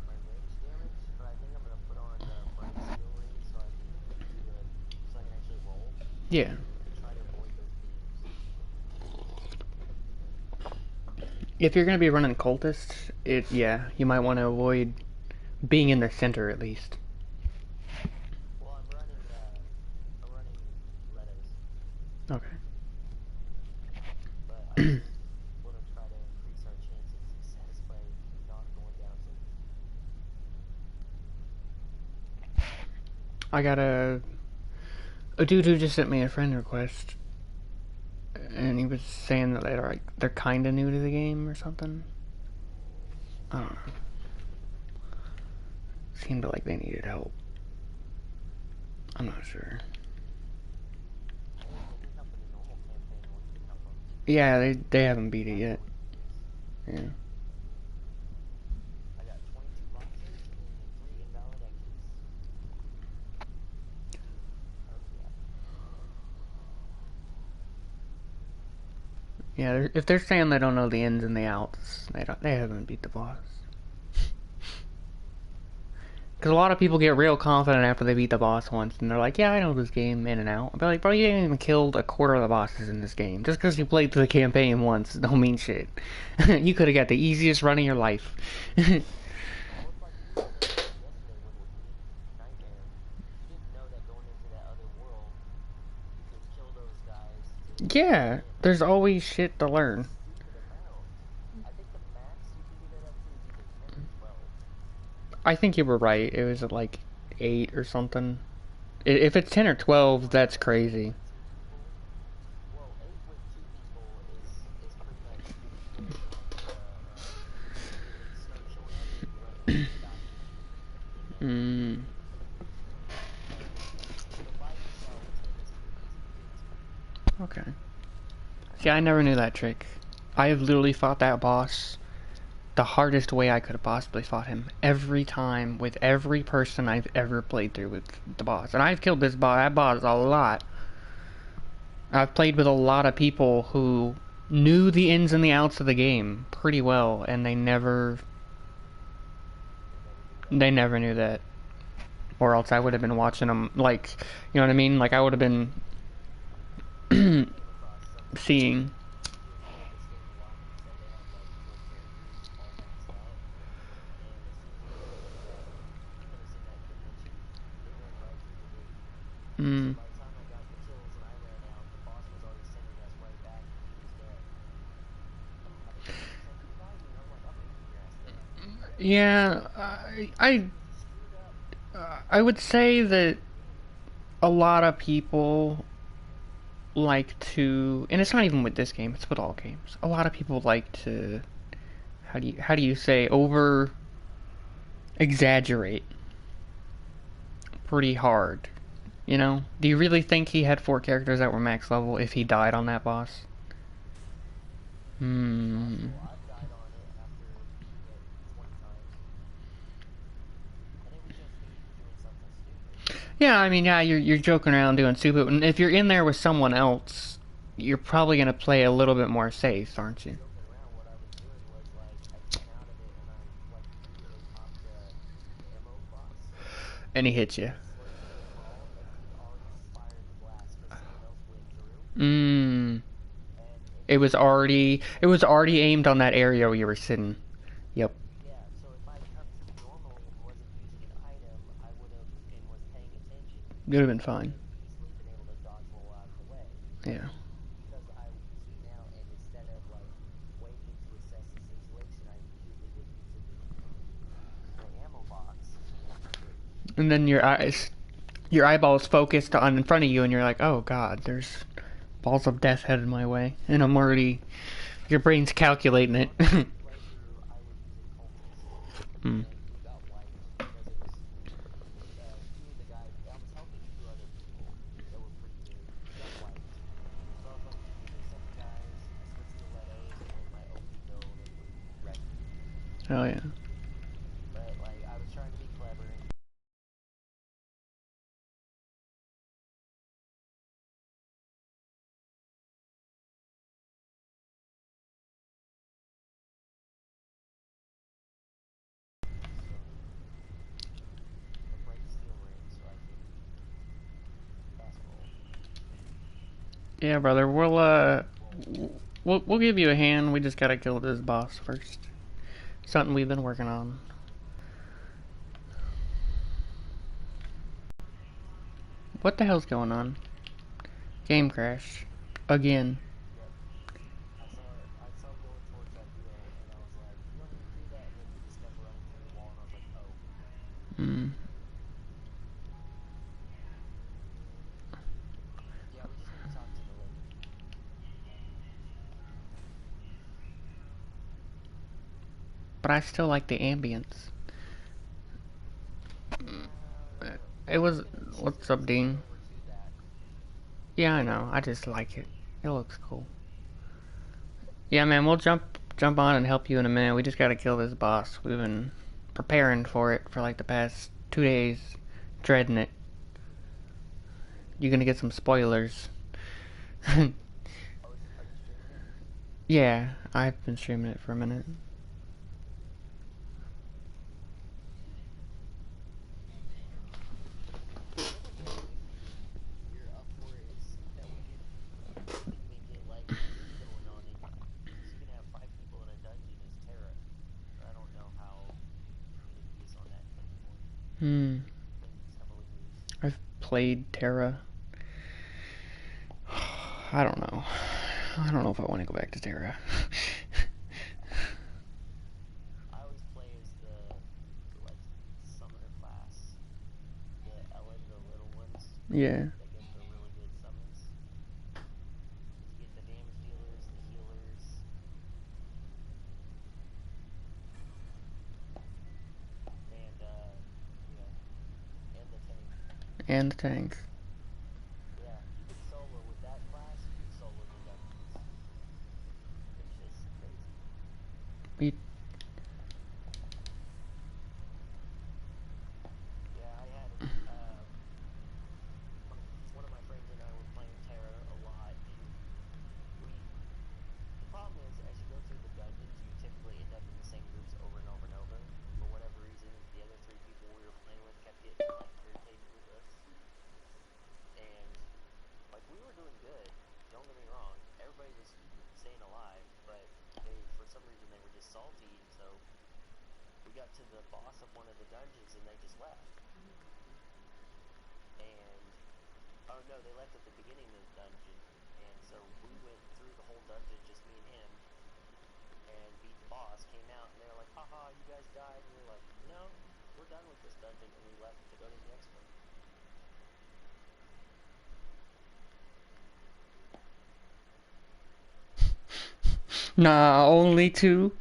range damage, but I think I'm gonna put on bright steel ring so I can actually roll Yeah. and try to avoid those beams. If you're gonna be running cultists, yeah, you might want to avoid being in their center at least. Well, I'm running Letos, Okay. but I just want to try to increase our chance of success by not going down so easy. I got a dude who just sent me a friend request, and he was saying that they're kind of new to the game or something. I don't know. Seemed like they needed help. I'm not sure. Well, we can help in the normal campaign, or we can help them. Yeah, they haven't beat it yet. Yeah. I got 22 boxes and 3 invalid exits. Oh yeah. Yeah, if they're saying they don't know the ins and the outs, they haven't beat the boss. Because a lot of people get real confident after they beat the boss once, and they're like, yeah, I know this game in and out. I'll be like, bro, you ain't even killed a quarter of the bosses in this game. Just because you played through the campaign once don't mean shit. You could have got the easiest run of your life. Well, it's like we were saying yesterday when we beat Nightmare. You didn't know that going into that other world, you could kill those guys to Yeah, win. there's always shit to learn. Stupid amount. I think the max you can get it up to is either 10 or 12. I think you were right. It was at like 8 or something. If it's 10 or 12, that's crazy. 2 people. Well, 8 with 2 people is pretty much where it starts showing up and you let them stop you. Mm, So by yourself, 10 is pretty easy to get to. okay. See, I never knew that trick. I have literally fought that boss the hardest way I could have possibly fought him every time with every person I've ever played through with the boss. And I've killed that boss a lot. I've played with a lot of people who knew the ins and the outs of the game pretty well, and they never knew that. Or else I would have been watching them, like, you know what I mean? Like, I would have been I came across somebody seeing. who has played this game a lot, and he said they have like full characters all maxed out. And as soon as they put us in that convention, they ran right through the gate. He said Mm, by the time I got the kills and I ran out, the boss was already sending us right back and he was dead. I mean, if he sends you guys, you know, like I'm gonna kick your ass dead. yeah, He screwed up. I would say that a lot of people like to, and it's not even with this game, it's with all games. A lot of people like to, how do you say, over exaggerate pretty hard. You know? Do you really think he had 4 characters that were max level if he died on that boss? Hmm. Possible. I've died on it after beating it 20 times. And it was just me doing something stupid. Yeah, I mean, yeah, you're joking around doing stupid. And if you're in there with someone else, you're probably gonna play a little bit more safe, aren't you? Joking around, what I was doing was like I came out of it and I like immediately popped the ammo box And he hit and you. I slowed to a crawl and he had already fired the blast because someone else went through Mmm. and instead of It was already aimed on that area where you were sitting. Yep. yeah, so if I'd come through normally and wasn't using an item, I would have and was paying attention, Would have been I would fine. have easily been able to dodge roll out of the way. Yeah. Because I came out and instead of like waiting to assess the situation, I immediately was using the ammo box. And then your eyeballs focused on in front of you, and you're like, oh god, there's balls of death headed my way, and I'm already. Your brain's calculating it. On this playthrough, I was using cultists, Mm. and we got wiped because it was 2 of the guys. I was helping 2 other people that were pretty new. We got wiped, so I was like, give me a second, guys. I switched to Letos and went my OP build, and we wrecked them. Oh yeah. But like, I was trying to be clever and the break steel ring so I can fast roll. Yeah, brother. Roll. we'll give you a hand. We just gotta kill this boss first. Something we've been working on. What the hell's going on? Game crash. Again. I saw going towards that wheel, and I was like, you want me to do that? And then we just kept running through the wall, and I was like, oh. Hmm. Yeah, we just need to talk to the lady. But I still like the ambience. It was. What's up, Dean? Over to that. Yeah, I know. I just like it. It looks cool. Yeah, man. We'll jump on and help you in a minute. We just gotta kill this boss. We've been preparing for it for like the past 2 days, dreading it. You're gonna get some spoilers. Are you streaming it? Yeah, I've been streaming it for a minute. You're up for it, that we can make it like news going on it. Because you can have 5 people in a dungeon as Terra. I don't know how community is on that anymore. Hmm. It's heavily used. I've played Terra. I don't know. I don't know if I want to go back to Terra. I always play as the like summoner class, the Ellen, the little ones Yeah. that get the really good summons. You get the damage dealers, the healers, and and the tank. And the tanks. Yeah, you can solo with that class. You can solo the dungeons. It's just crazy. We Yeah, I had one of my friends and I were playing Terra a lot, and the problem is, as you go through the dungeons, you typically end up in the same groups over and over and over. For whatever reason, the other 3 people we were playing with kept getting like irritated with us, and like we were doing good. Don't get me wrong, everybody was staying alive, but they, for some reason, they were just salty, and so we got to the boss of one of the dungeons, and they just left. And oh no, they left at the beginning of the dungeon, and so we went through the whole dungeon, just me and him, and beat the boss. Came out, and they were like, "Haha, you guys died." And we were like, "No, we're done with this dungeon," and we left to go to the next one. Nah, only 2.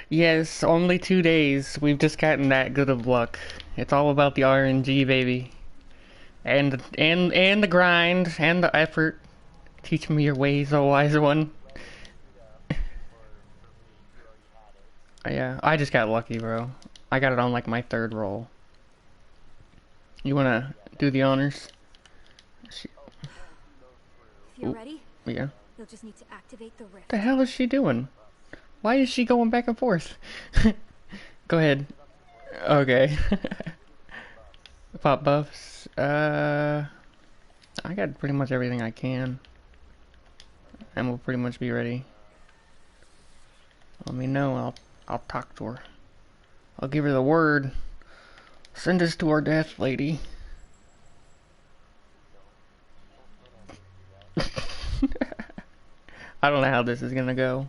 Yes, only 2 days. We've just gotten that good of luck. It's all about the RNG, baby. And the grind and the effort. Teach me your ways, O wise one. Yeah, I just got lucky, bro. I got it on like my 3rd roll. You wanna do the honors? If you're ready, Yeah. you'll just need to activate the rift. The hell is she doing? Why is she going back and forth? Go ahead. Okay. Pop buffs. I got pretty much everything I can. And we'll pretty much be ready. Let me know. I'll talk to her. I'll give her the word. Send us to our death, lady. I don't know how this is gonna go.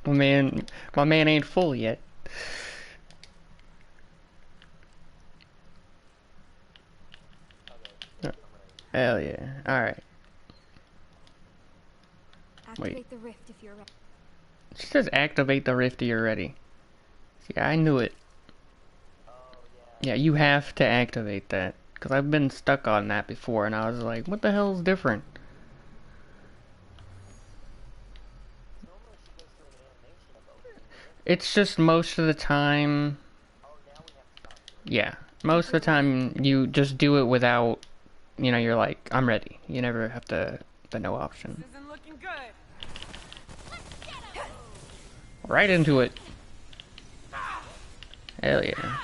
My man ain't full yet. Hell yeah. Alright. Activate the rift if you're ready. She says activate the rift if you're ready. See, I knew it. Yeah, you have to activate that. Because I've been stuck on that before and I was like, what the hell is different? It's just most of the time... Yeah. Most of the time you just do it without... You know, you're like, I'm ready. You never have the no option. This isn't looking good. Right into it. Hell yeah.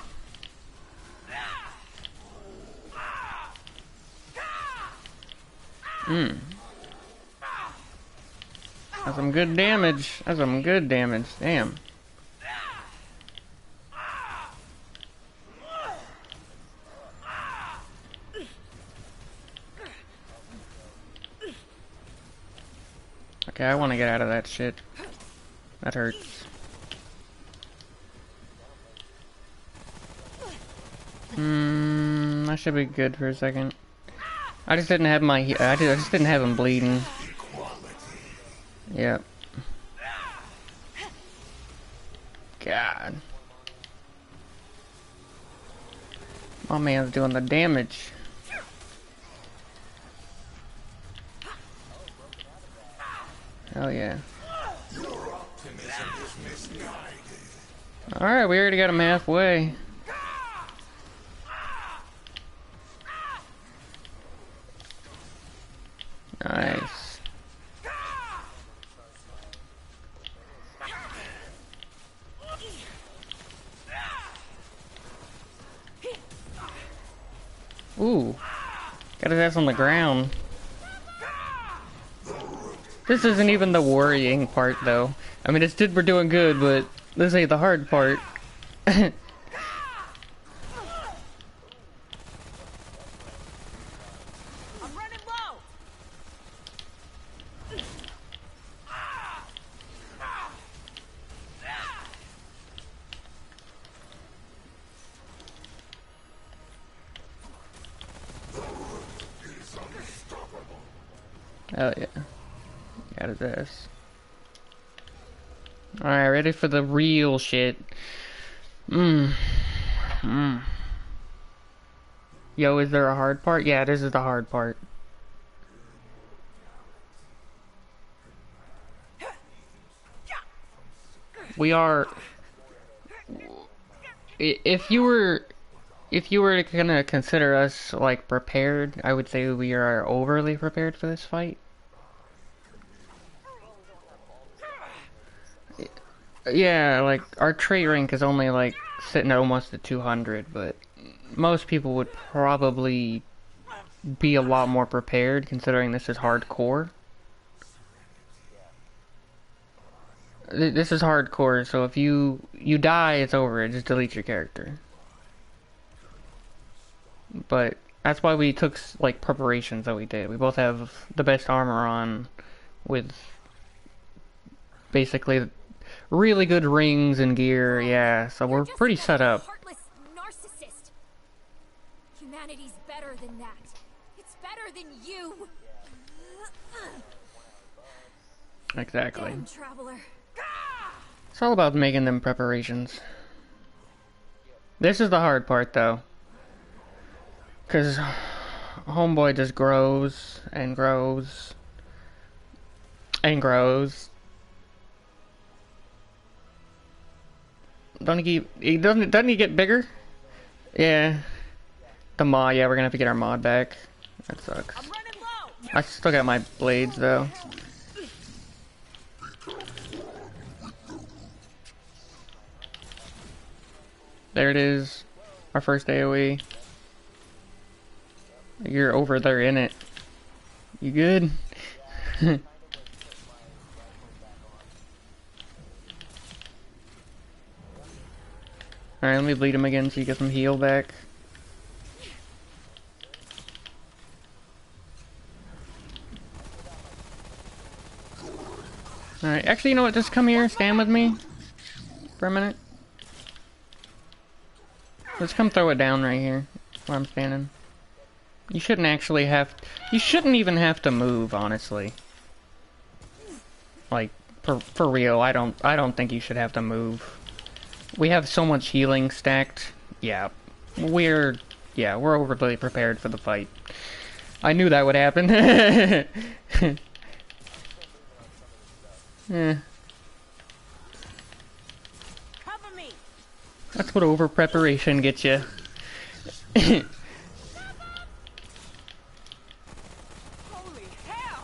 Mmm. That's some good damage. That's some good damage. Damn. Okay, I want to get out of that shit. That hurts. I should be good for a second. I just didn't have my. I just didn't have him bleeding. Yep. God. My man's doing the damage. Hell yeah. Alright, we already got him halfway. Nice. Ooh. Got his ass on the ground. This isn't even the worrying part, though. I mean, we're doing good, but this ain't the hard part. I'm running low. Hell yeah. Got his ass. Alright, ready for the real shit. Yo, is there a hard part? Yeah, this is the hard part. We are... If you were gonna consider us, like, prepared, I would say we are overly prepared for this fight. Yeah, like, our trait rank is only, like, sitting at almost at 200, but most people would probably be a lot more prepared, considering this is hardcore. This is hardcore, so if you die, it's over. It just deletes your character. But that's why we took, like, preparations that we did. We both have the best armor on, with basically really good rings and gear, yeah, so we're pretty set up. Heartless narcissist. Humanity's better than that. It's better than you. Exactly. Damn, traveler. It's all about making them preparations. This is the hard part, though. Because homeboy just grows and grows and grows. Doesn't he get bigger? Yeah. The mod, yeah, we're gonna have to get our mod back. That sucks. I'm running low. I still got my blades, though. There it is. Our first AoE. You're over there in it. You good? Alright, let me bleed him again so you get some heal back. Alright, actually, you know what? Just come here, stand with me for a minute. Let's come throw it down right here, where I'm standing. You shouldn't actually have... You shouldn't even have to move, honestly. Like, for real, I don't think you should have to move. We have so much healing stacked. Yeah, we're overly prepared for the fight. I knew that would happen. Yeah. Cover me. That's what over preparation gets you. Holy hell.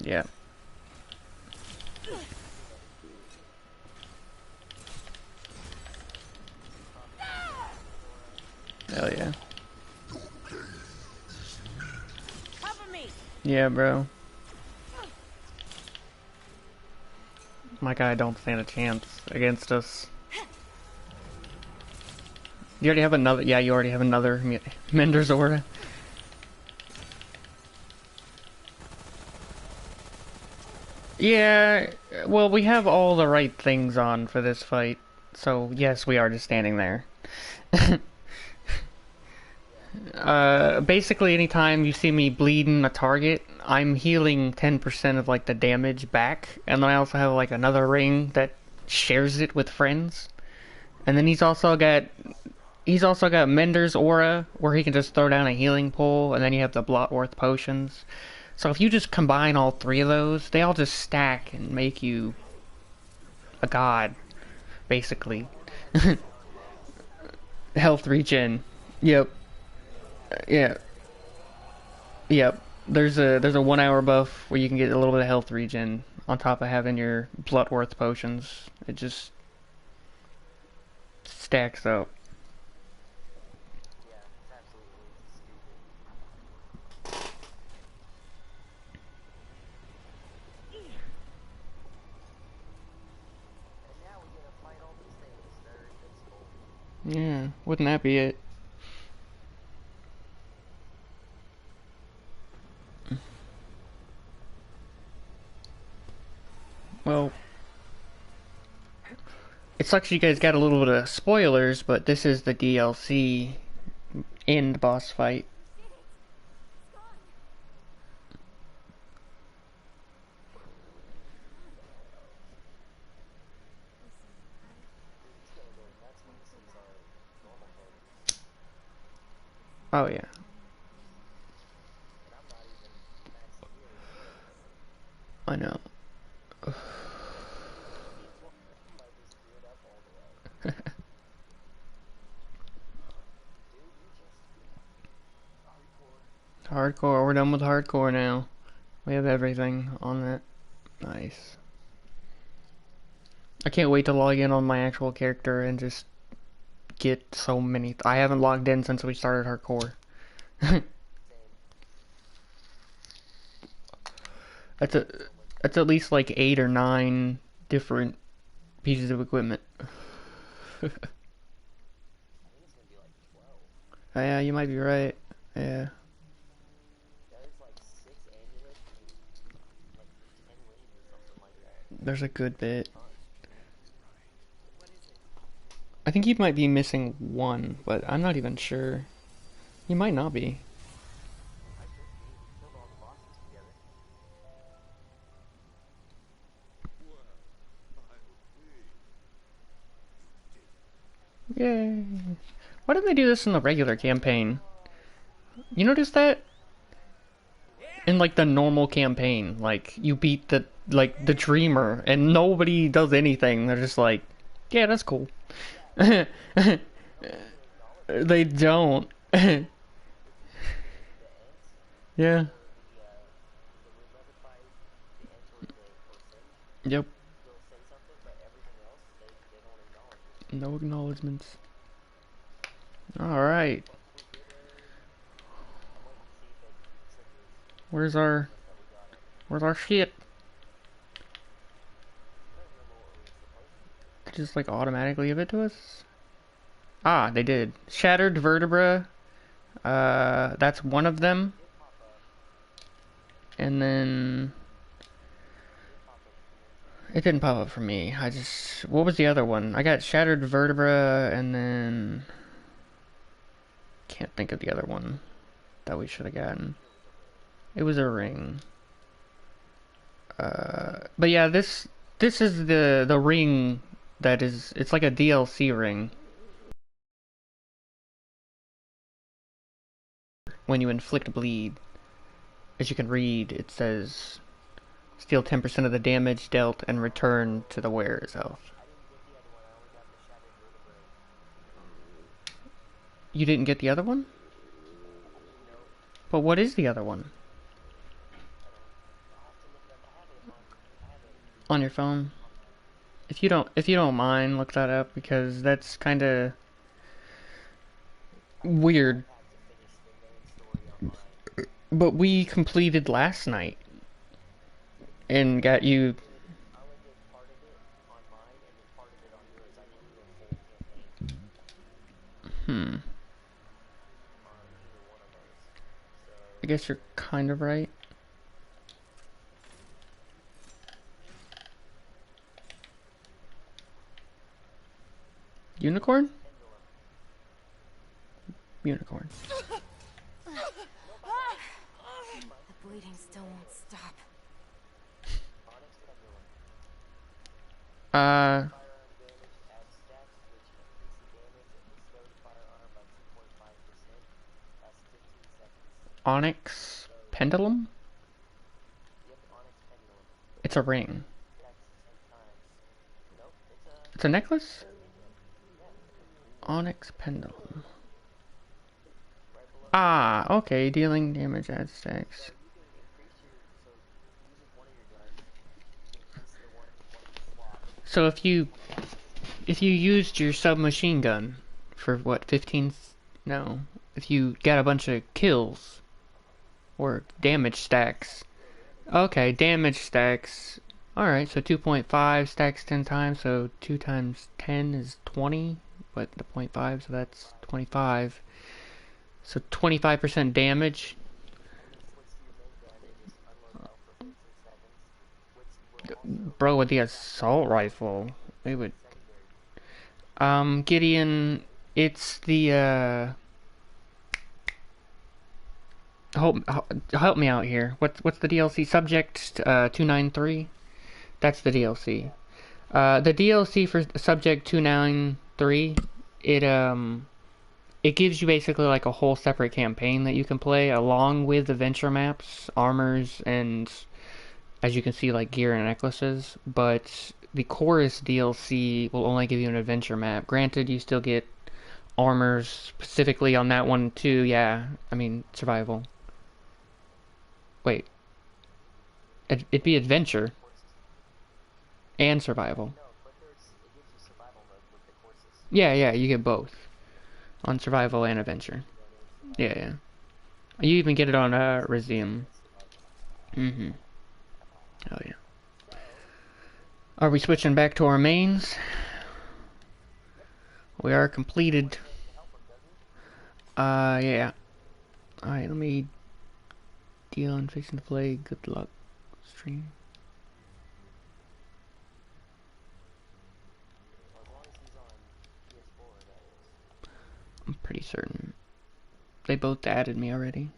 Yeah. Hell yeah. Cover me. Yeah, bro. My guy don't stand a chance against us. You already have another. Yeah, you already have another Mender's Aura. Yeah, well, we have all the right things on for this fight. So, yes, we are just standing there. Basically, anytime you see me bleeding a target, I'm healing 10% of, like, the damage back. And then I also have, like, another ring that shares it with friends. And then he's also got Mender's Aura, where he can just throw down a healing pool, and then you have the Blotworth potions. So if you just combine all three of those, they all just stack and make you a god, basically. Health regen. Yep. Yeah. Yep. There's a 1 hour buff where you can get a little bit of health regen on top of having your Bloodworth potions. It just stacks up. Yeah, it's absolutely stupid. And now we gotta fight all these things that are invincible. Yeah, wouldn't that be it? Well, it sucks you guys got a little bit of spoilers, but this is the DLC end boss fight. Dude, he's gonna go nuts when he sees our normal mode. Oh yeah. And I'm not even max healing anyway. I know. If I just do it up all the way. Dude, you just... Hardcore. Hardcore, we're done with hardcore now. We have everything on that. Nice. I can't wait to log in on my actual character and just get so many. I haven't logged in since we started hardcore. Same. That's a that's at least like 8 or 9 different pieces of equipment. I think it's gonna be like 12. Yeah, you might be right. Yeah. There's like 6 amulets and like 10 rings or something like that. There's a good bit. Ton. What is it? I think he might be missing one, but I'm not even sure. He might not be. I should be. We killed all the bosses together. Yay. Why didn't they do this in the regular campaign? You notice that? In like the normal campaign, like you beat the dreamer and nobody does anything. They're just like, yeah, that's cool. They don't. Yeah. The room notifies the ant or the person. Yep. They'll say something, but everything else, they don't acknowledge it. No acknowledgements. Alright. I'm waiting to see if it triggers Where's our that we got it. where's our shit? I don't remember what we were supposed to do. They just like automatically give it to us? Ah, they did. Shattered vertebra. That's one of them. It pop up. And then It pop up for me too. it didn't pop up for me. I just what was the other one? I got shattered vertebra and then can't think of the other one that we should have gotten. It was a ring. But yeah, this is the ring that is it's like a DLC ring. When you inflict bleed, as you can read, it says steal 10% of the damage dealt and return to the wearer's health. I didn't get the other one. I only got the shattered vertebrae. You didn't get the other one? No, But what is the other one? I don't. I'll have to look it up On your phone. If you don't mind, look that up because that's kind of weird. Had to finish the main story on mine. But we completed last night and got you. I only did part of it on mine and then part of it on yours. I didn't do a full campaign Hmm. on either one of those. So I guess you're kind of right. Unicorn? Pendulum. Unicorn. The bleeding still won't stop. Onyx Pendulum. Uh, Firearm damage adds stats which increase the damage and bestow the firearm by 2.5%. Lasts 15 seconds. Onyx Pendulum? Yep, Onyx Pendulum. It's a ring. Attacks 10 times. Nope, It's a necklace? yeah. Onyx Pendulum. Right below. Ah, okay. Dealing damage adds stacks. So you can increase your, so using one of your guns, you can increase the one of the slots. So if you used your submachine gun for what, 15? No. If you got a bunch of kills or damage stacks. Okay, damage stacks. Alright, so 2.5 stacks 10 times, so 2 times 10 is 20, but the 0.5, so that's 25. So 25% damage. Switch to your main gun and just unload health for 15 seconds, which will also Bro, with the assault rifle, they would. secondary. Gideon, it's the help me out here. What's the DLC? Subject 293. That's the DLC. The DLC for Subject 293, it gives you basically like a whole separate campaign that you can play along with adventure maps, armors, and as you can see, like gear and necklaces. But the Chorus DLC will only give you an adventure map. Granted, you still get armors specifically on that one too. Yeah, I mean survival. Wait, it'd be adventure and survival. No, but it gives you survival mode with the courses. Yeah, yeah, you get both on survival and adventure. Yeah, yeah. You even get it on resume. Mm-hmm. Oh yeah. Are we switching back to our mains? We are completed. Yeah. Alright, let me deal and fixing to play. Good luck. Stream. As long as he's on PS4, that is. I'm pretty certain. They both added me already.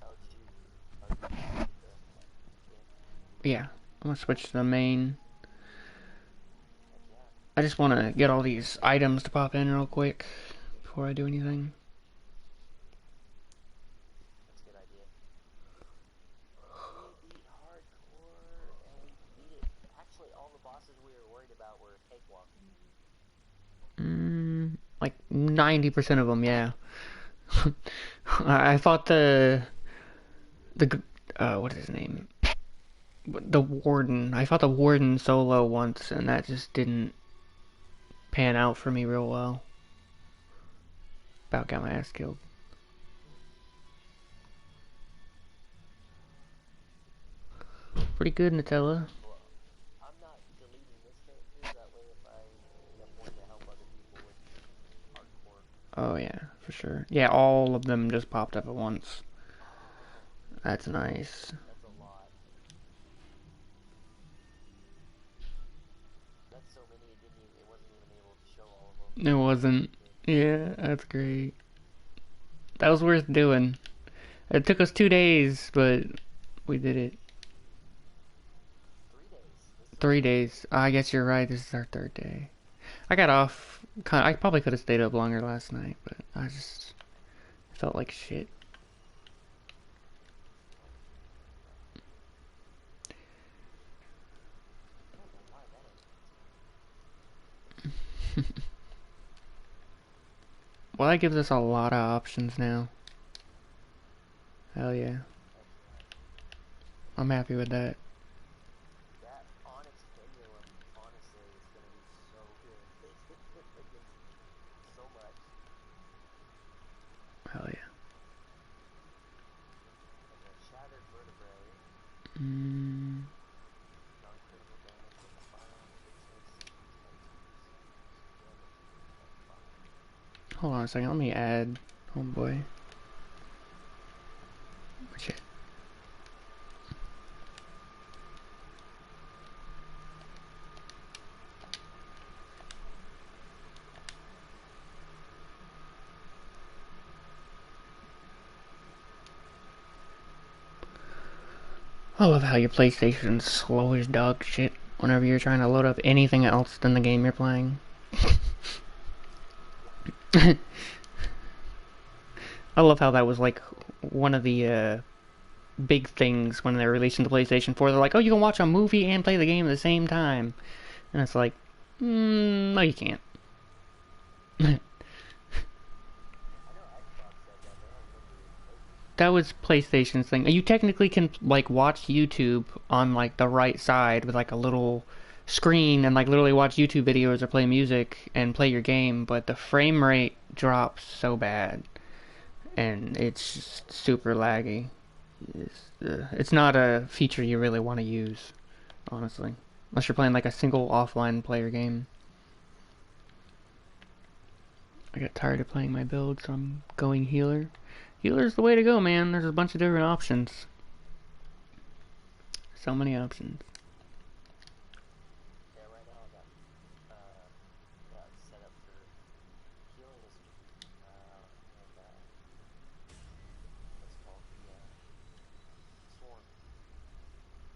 How did you Yeah. I'm gonna switch to the main. I just want to get all these items to pop in real quick before I do anything. That's a good idea. We beat hardcore and beat it. Actually, all the bosses we were worried about were cakewalk. Like 90% of them, yeah. I fought the what is his name? The warden. I fought the warden solo once, and that just didn't pan out for me real well. About got my ass killed. Pretty good, Nutella. Well, I'm not deleting this character, that way if I end up wanting to help other people with hardcore. Oh yeah, for sure. Yeah, all of them just popped up at once. That's nice. That's a lot. That's so many it wasn't even able to show all of them. It wasn't. Yeah, that's great. That was worth doing. It took us 2 days, but we did it. 3 days. 3 days. I guess you're right. This is our 3rd day. I got off. I probably could have stayed up longer last night, but I just felt like shit. Well, that gives us a lot of options now. Hell yeah. I'm happy with that. Hold on a second, let me add homeboy. Shit. I love how your PlayStation's slow as dog shit whenever you're trying to load up anything else than the game you're playing. I love how that was like one of the big things when they're releasing the PlayStation 4. They're like, oh, you can watch a movie and play the game at the same time. And it's like, no, you can't. That was PlayStation's thing. You technically can like watch YouTube on like the right side with like a little screen and like literally watch YouTube videos or play music and play your game, but the frame rate drops so bad and it's just super laggy. It's not a feature you really want to use, honestly, unless you're playing like a single offline player game. I got tired of playing my build, so I'm going healer. Healer's the way to go, man. There's a bunch of different options. So many options. Yeah, right now I got set up for healing this and what's it called the swarm.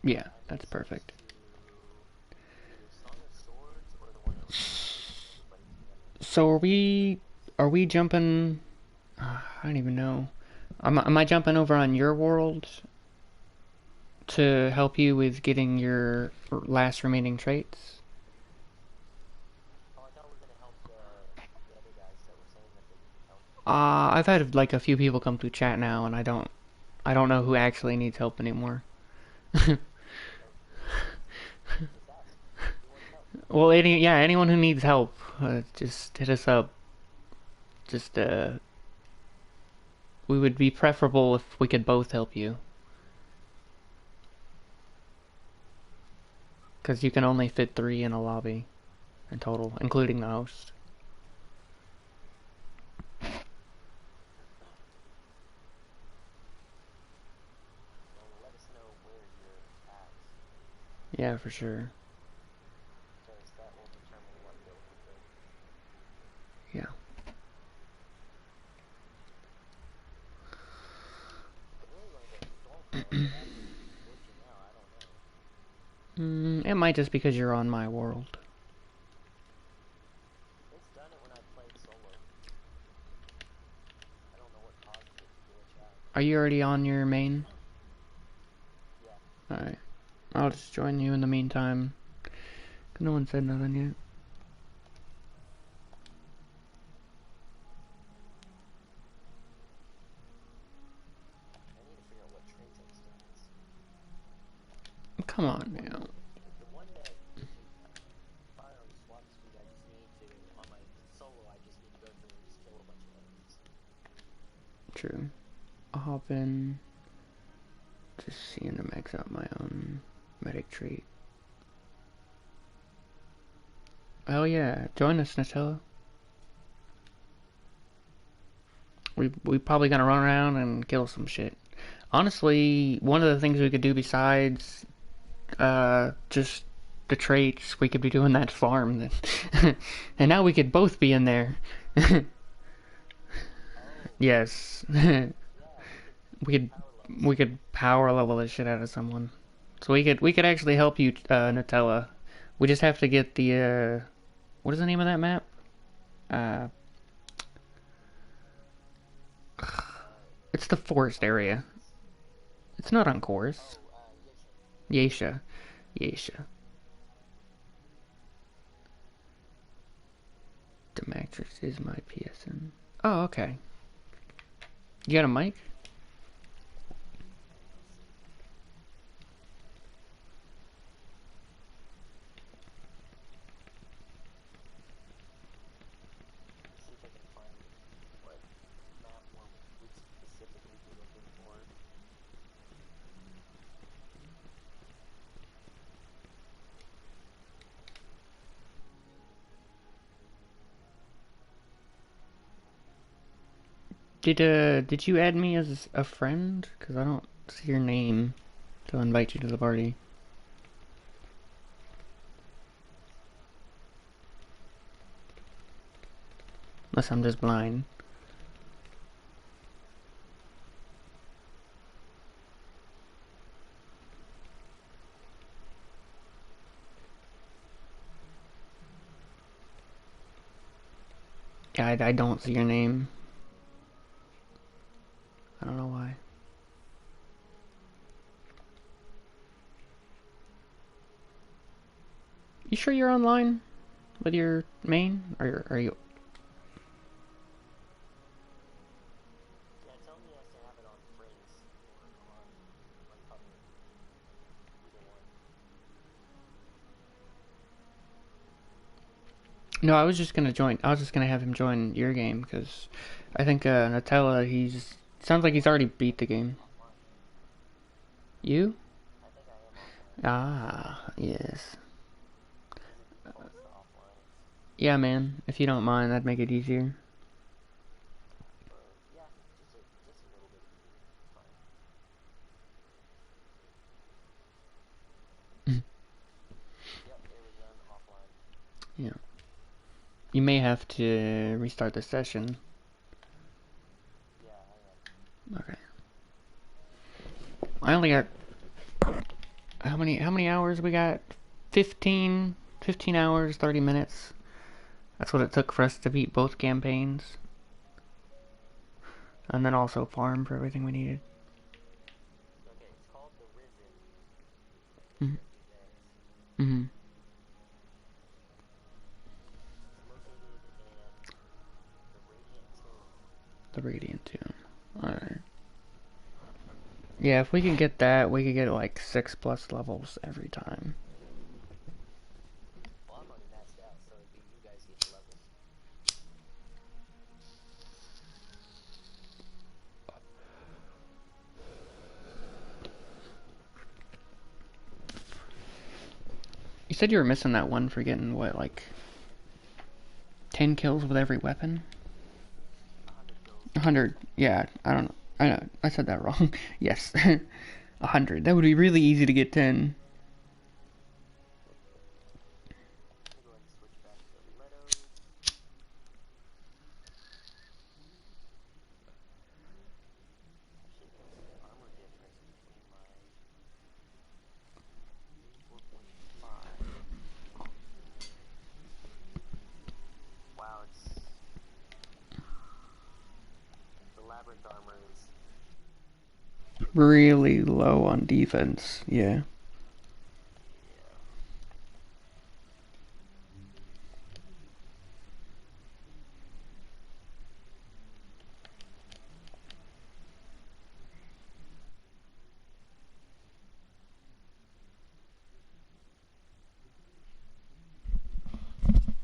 Yeah, I that's made switches perfect. to either Song of Swords or the one that brings everybody together. So are we jumping? I don't even know. Am I jumping over on your world to help you with getting your last remaining traits? Oh, I thought we were gonna help the other guys that were saying that they needed help. I've had like a few people come through chat now, and I don't know who actually needs help anymore. Just ask. Who wants help? Well, anyone who needs help, just hit us up. Just we would be preferable if we could both help you, because you can only fit 3 in a lobby in total, including the host. Well, let us know where you're at, Yeah, for sure. because that will determine what build we build. Yeah. I really want to go storm forest, but after glitching out, I don't know. It might just because you're on my world. It's done it when I played solo. I don't know what caused it to glitch out. Are you already on your main? Yeah. Alright. I'll just join you in the meantime. No one said nothing yet. I need to figure out what traits I still miss. Come on now. The one that gives you firearm swap speed, I just need to, on my solo, I just need to go through and just kill a bunch of enemies. True. I'll hop in. Just seeing to max out my own medic trait. Oh yeah, join us, Nutella. We probably gonna run around and kill some shit. Honestly, one of the things we could do besides just the traits, we could be doing that farm then. And now we could both be in there. Oh, Yes. yeah, we could power level we could power level the shit out of someone. So we could actually help you, Nutella. We just have to get the what is the name of that map? Uh, it's the forest area. It's not on course. Yasha. Yasha. Yasha. Dematrix is my PSN. Oh, okay. You got a mic? See if I can find what map we'd specifically be looking for. Did you add me as a friend? Cause I don't see your name to invite you to the party. Unless I'm just blind. Yeah, I don't see your name. I don't know why. You sure you're online with your main? Or are you? Yeah, tell me has to have it on friends or on public. Either one. No, I was just gonna join. I was just gonna have him join your game because I think Nutella. He's sounds like he's already beat the game. You? I think I am offline. Ah, yes. Is it defaults to offline? Yeah, man. If you don't mind, that'd make it easier. Yeah, just a little bit easier. Fine. Yep, it was done offline. Yeah. You may have to restart the session. Yeah, I am. Okay. I only got how many hours we got? 15 hours, 30 minutes. That's what it took for us to beat both campaigns. And then also farm for everything we needed. Okay, it's called The Risen. Mm-hmm. With X. Mm-hmm. It's located in the Radiant Tomb. The Radiant Tomb. Alright. Yeah, if we could get that, we could get like 6+ levels every time. Well, I'm already maxed out, so it'd be you guys get the levels. You said you were missing that one for getting, what, like 10 kills with every weapon? 100 kills. 100. Yeah, I don't know. I know. I said that wrong. Yes. 100. That would be really easy to get 10. Let me go ahead and switch back to Leto. Actually, what's the armor difference between my 4.5? Wow, it's the labyrinth armor is Really low on defense. Yeah. yeah.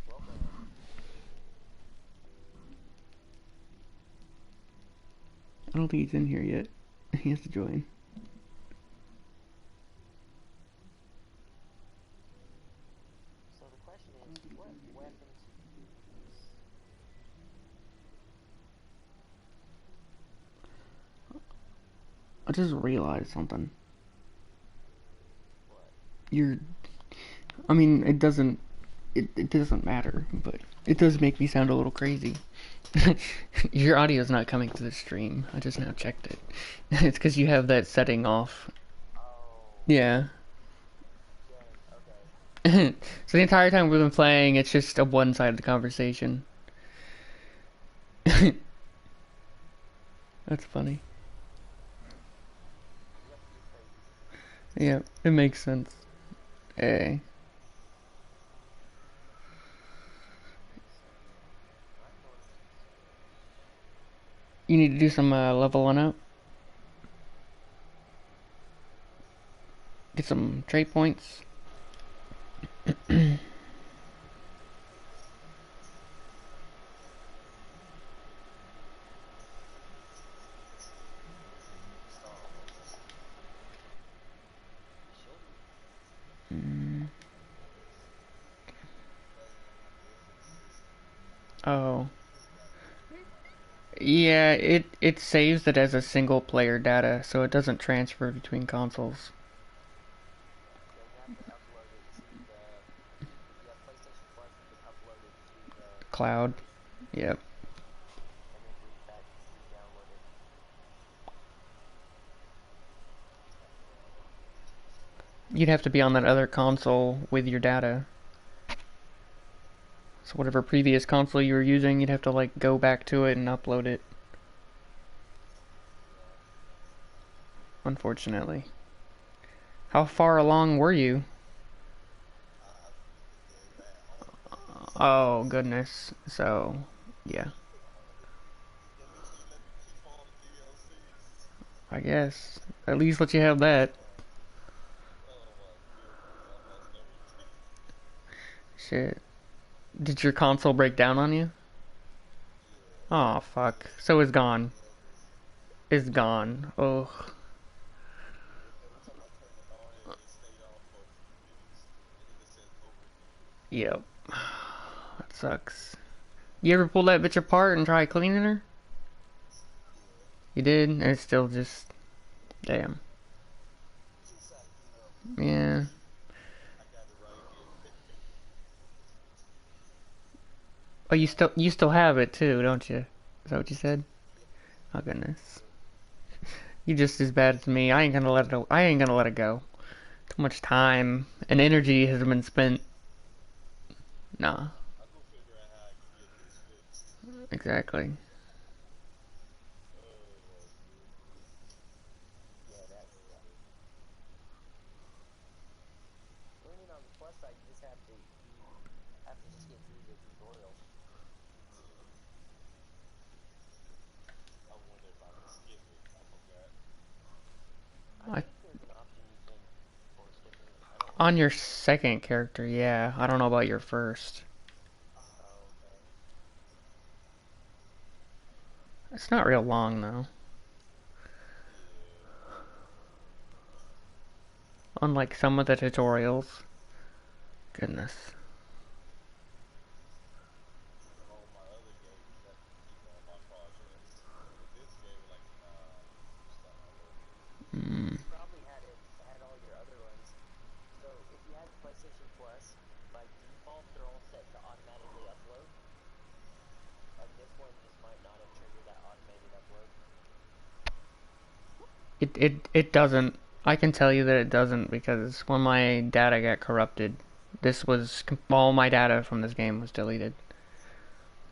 Welcome. I don't think he's in here yet. He has to join. So the question is, what weapon to use? I just realized something. What? You're. I mean, it doesn't. It doesn't matter, but it does make me sound a little crazy. Your audio's not coming to the stream. I just now checked it. It's because you have that setting off. Oh, Yeah. dang, okay. So the entire time we've been playing, it's just a one-sided conversation. That's funny. Yep, you're crazy. Yeah, it makes sense. Hey. I'm going to You need to do some leveling up. Get some trait points. install. Should Mm. Oh. Yeah, it saves it as a single player data, so it doesn't transfer between consoles. Yeah, you have to upload it to the. If you have PlayStation Plus, you can upload it to the Cloud. servers Yep. and then re-download it. You'd have to be on that other console with your data. So whatever previous console you were using, you'd have to like go back to it and upload it. Yeah. Unfortunately. How far along were you? I beat the game at almost. Oh goodness. So, yeah. At least they let me keep all the DLCs. I guess. At least let you have that. Oh my goodness, I lost everything. Shit. Did your console break down on you? Yeah, Oh it fuck. is So it's gone. forever. It's gone. Ugh. Every time I turn it on, it stayed on for a few minutes, and then it says overheated. Yep. That sucks. You ever pull that bitch apart and try cleaning her? Yeah, You did? And it's still just... Damn. it's acting up. Yeah. I got it right here. Oh, you still have it too, don't you? Is that what you said? Yeah, Oh goodness. yeah. You just as bad as me. I ain't gonna let it go. Too much time and energy has been spent. Nah, I go figure out how I can get this fixed. exactly. Oh my goodness. Yeah, that's rough. Learning on the plus side, you just have to just get through the tutorial. Yeah. I wonder if I can skip it. I forgot. I I, think there's an option you can for skipping it. I don't on your remember. second character, yeah. I don't know about your first. Oh, okay. It's not real long though. Yeah. Unlike some of the tutorials. Goodness. On my other games, you have to keep on my progress. With this game, like, nah, you start all over. Mm. You probably had all your other ones. So if you had the PlayStation Plus, by default they're all set to automatically upload. And this one just might not have triggered that automated upload. It doesn't. I can tell you that it doesn't because when my data got corrupted, this was all my data from this game was deleted,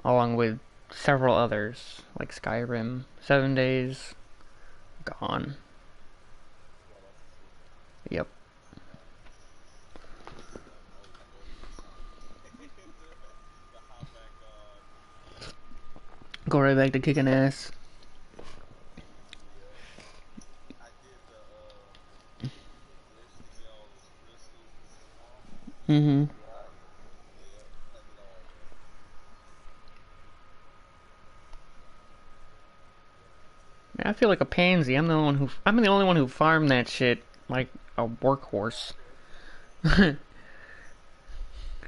along with several others like Skyrim. 7 days gone. Yeah, that's stupid. Yep. I was waiting to hop back on. Go right back to kicking ass. Yeah. I did the glitch to get all those crystals in the swamp. Mm-hmm. Yeah. Yeah, I did all that. I feel like a pansy. I'm the only one who farmed that shit like a Yeah, I workhorse. did.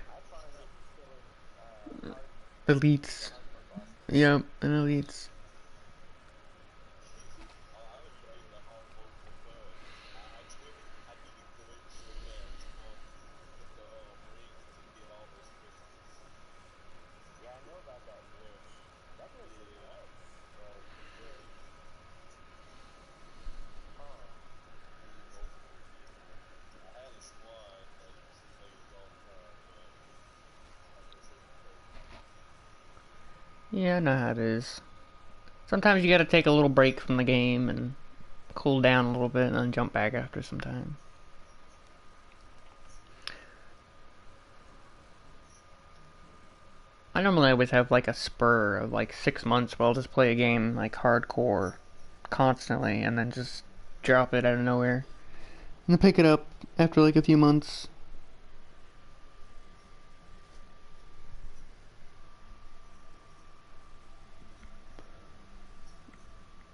I farmed it killing Elites. hard mode bosses. Yep, and elites. Oh, I only did the hard mode for fun. I did a glitch where you had swamp with the rings to get all those crystals. Yeah, I know about that glitch. That glitch was Yeah, nuts, but yeah. huh. Me and multiple people. I had a squad that used to play it all the time, but I guess they were crazy. Yeah, I know how it is. Sometimes you gotta take a little break from the game and cool down a little bit and then jump back after some time. I normally always have like a spur of like 6 months where I'll just play a game like hardcore constantly and then just drop it out of nowhere. And then pick it up after like a few months.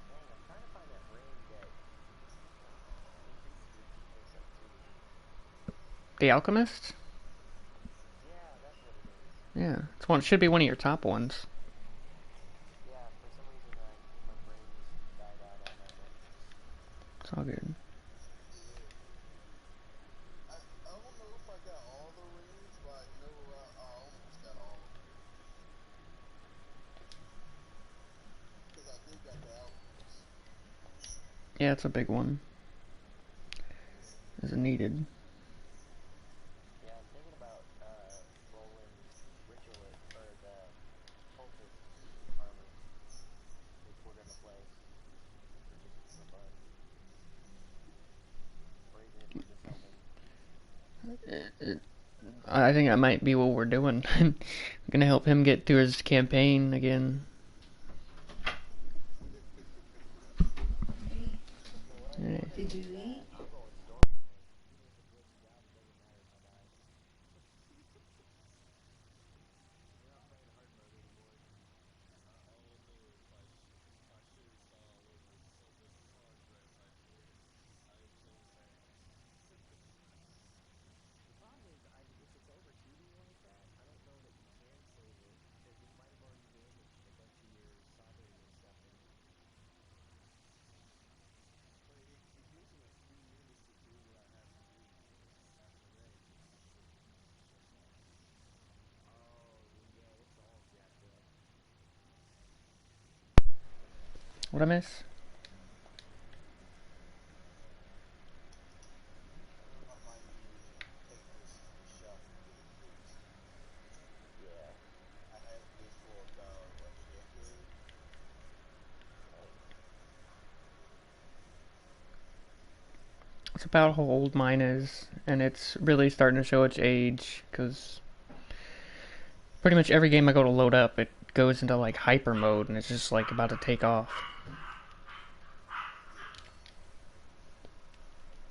Dang, I'm trying to find that ring that increases your defense up to. The Alchemist? Yeah, that's what it is. Yeah, should be one of your top ones. Yeah, for some reason It's all good. I don't know if I got all the rings, but I know I almost got all of them. Because I did got the albums. Yeah, it's a big one. Is it needed? Yeah, I'm thinking about rolling ritualist or the cultist armor, which we're gonna play for just for fun, or even if we're just helping. I think that might be what we're doing. I'm gonna help him get through his campaign again. Right. Did you eat? I'm going story mode. Even if it glitches out, it doesn't matter if I die. We're not playing hard mode anymore. All I know is if I should have saw what was so much progress I did. I am so sad. The problem is, if it's overheating like that, I don't know that you can save it because it might have already damaged a bunch of your soldering and stuff in it. But it gives me 3 minutes to do what I have to do. After that, it just shuts off. Oh, well, yeah, it's all jacked up. What I miss? I might need to take this shot and get it fixed. Yeah. I had this for about a decade. Nice. It's about how old mine is, and it's really starting to show its age, because pretty much every game I go to load up, it goes into like hyper mode, and it's just like about to take off.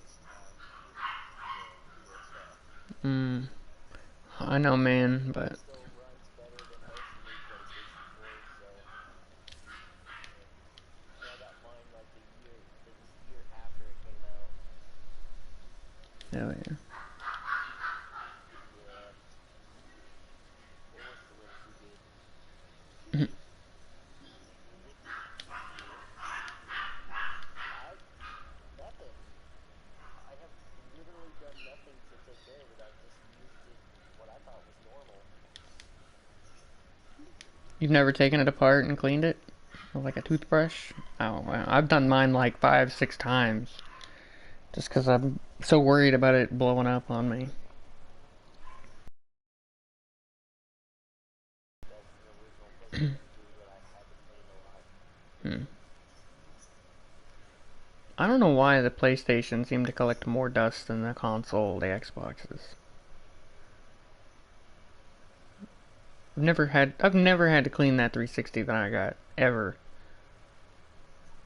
It's time to get the PS5. I know, man, but It still runs better than most new PlayStation 4s, so yeah, I got mine like the year after it came out. hell yeah. Yeah, it works a little too good. I nothing. I have literally done nothing to take care of it. I've just used it what I thought was normal. You've never taken it apart and cleaned it? With like a toothbrush? Oh, wow. I've done mine like 5, 6 times. Just because I'm so worried about it blowing up on me. That's the original PlayStation 2 that I had to clean a lot. I don't know why the PlayStation seemed to collect more dust than the console, the Xboxes. I've never had to clean that 360 that I got, ever.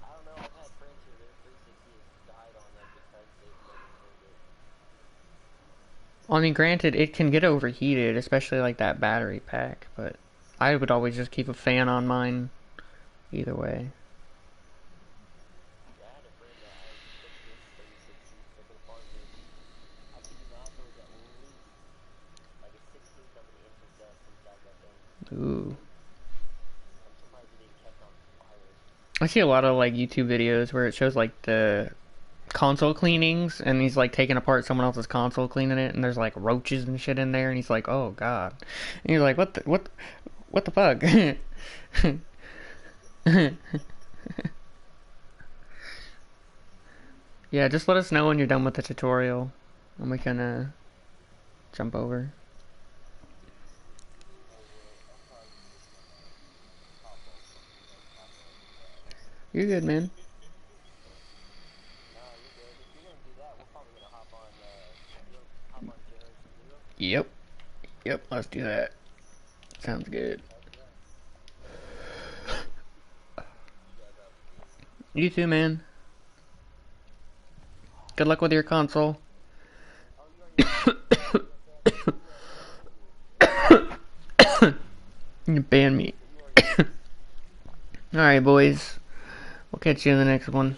I don't know. I've had friends who their 360 has died on them because they've never cleaned it. I mean, granted, it can get overheated, especially like that battery pack, but I would always just keep a fan on mine, either way. Yeah, I had a friend that I took his 360, took it apart, and I kid you not, there was at least like a 16th of an inch of dust inside that thing. Ooh. I'm surprised it didn't catch on fire. I see a lot of like YouTube videos where it shows like the console cleanings, and he's like taking apart someone else's console, cleaning it, and there's like roaches and shit in there, and he's like, "Oh God," and you're like, what the fuck?" Yeah, just let us know when you're done with the tutorial, and we can jump over. I will. I'm probably just gonna hop on something like hop on Clash. You're good, man. No, you're good. If you're gonna do that, we're probably gonna hop on. You wanna hop on Generation Zero? Yep, yep. Let's do that. Sounds good. Heck yeah. You guys have a good one. You too, man. Good luck with your console. Oh, you already You ban me. you already Alright, boys. We'll catch you in the next one.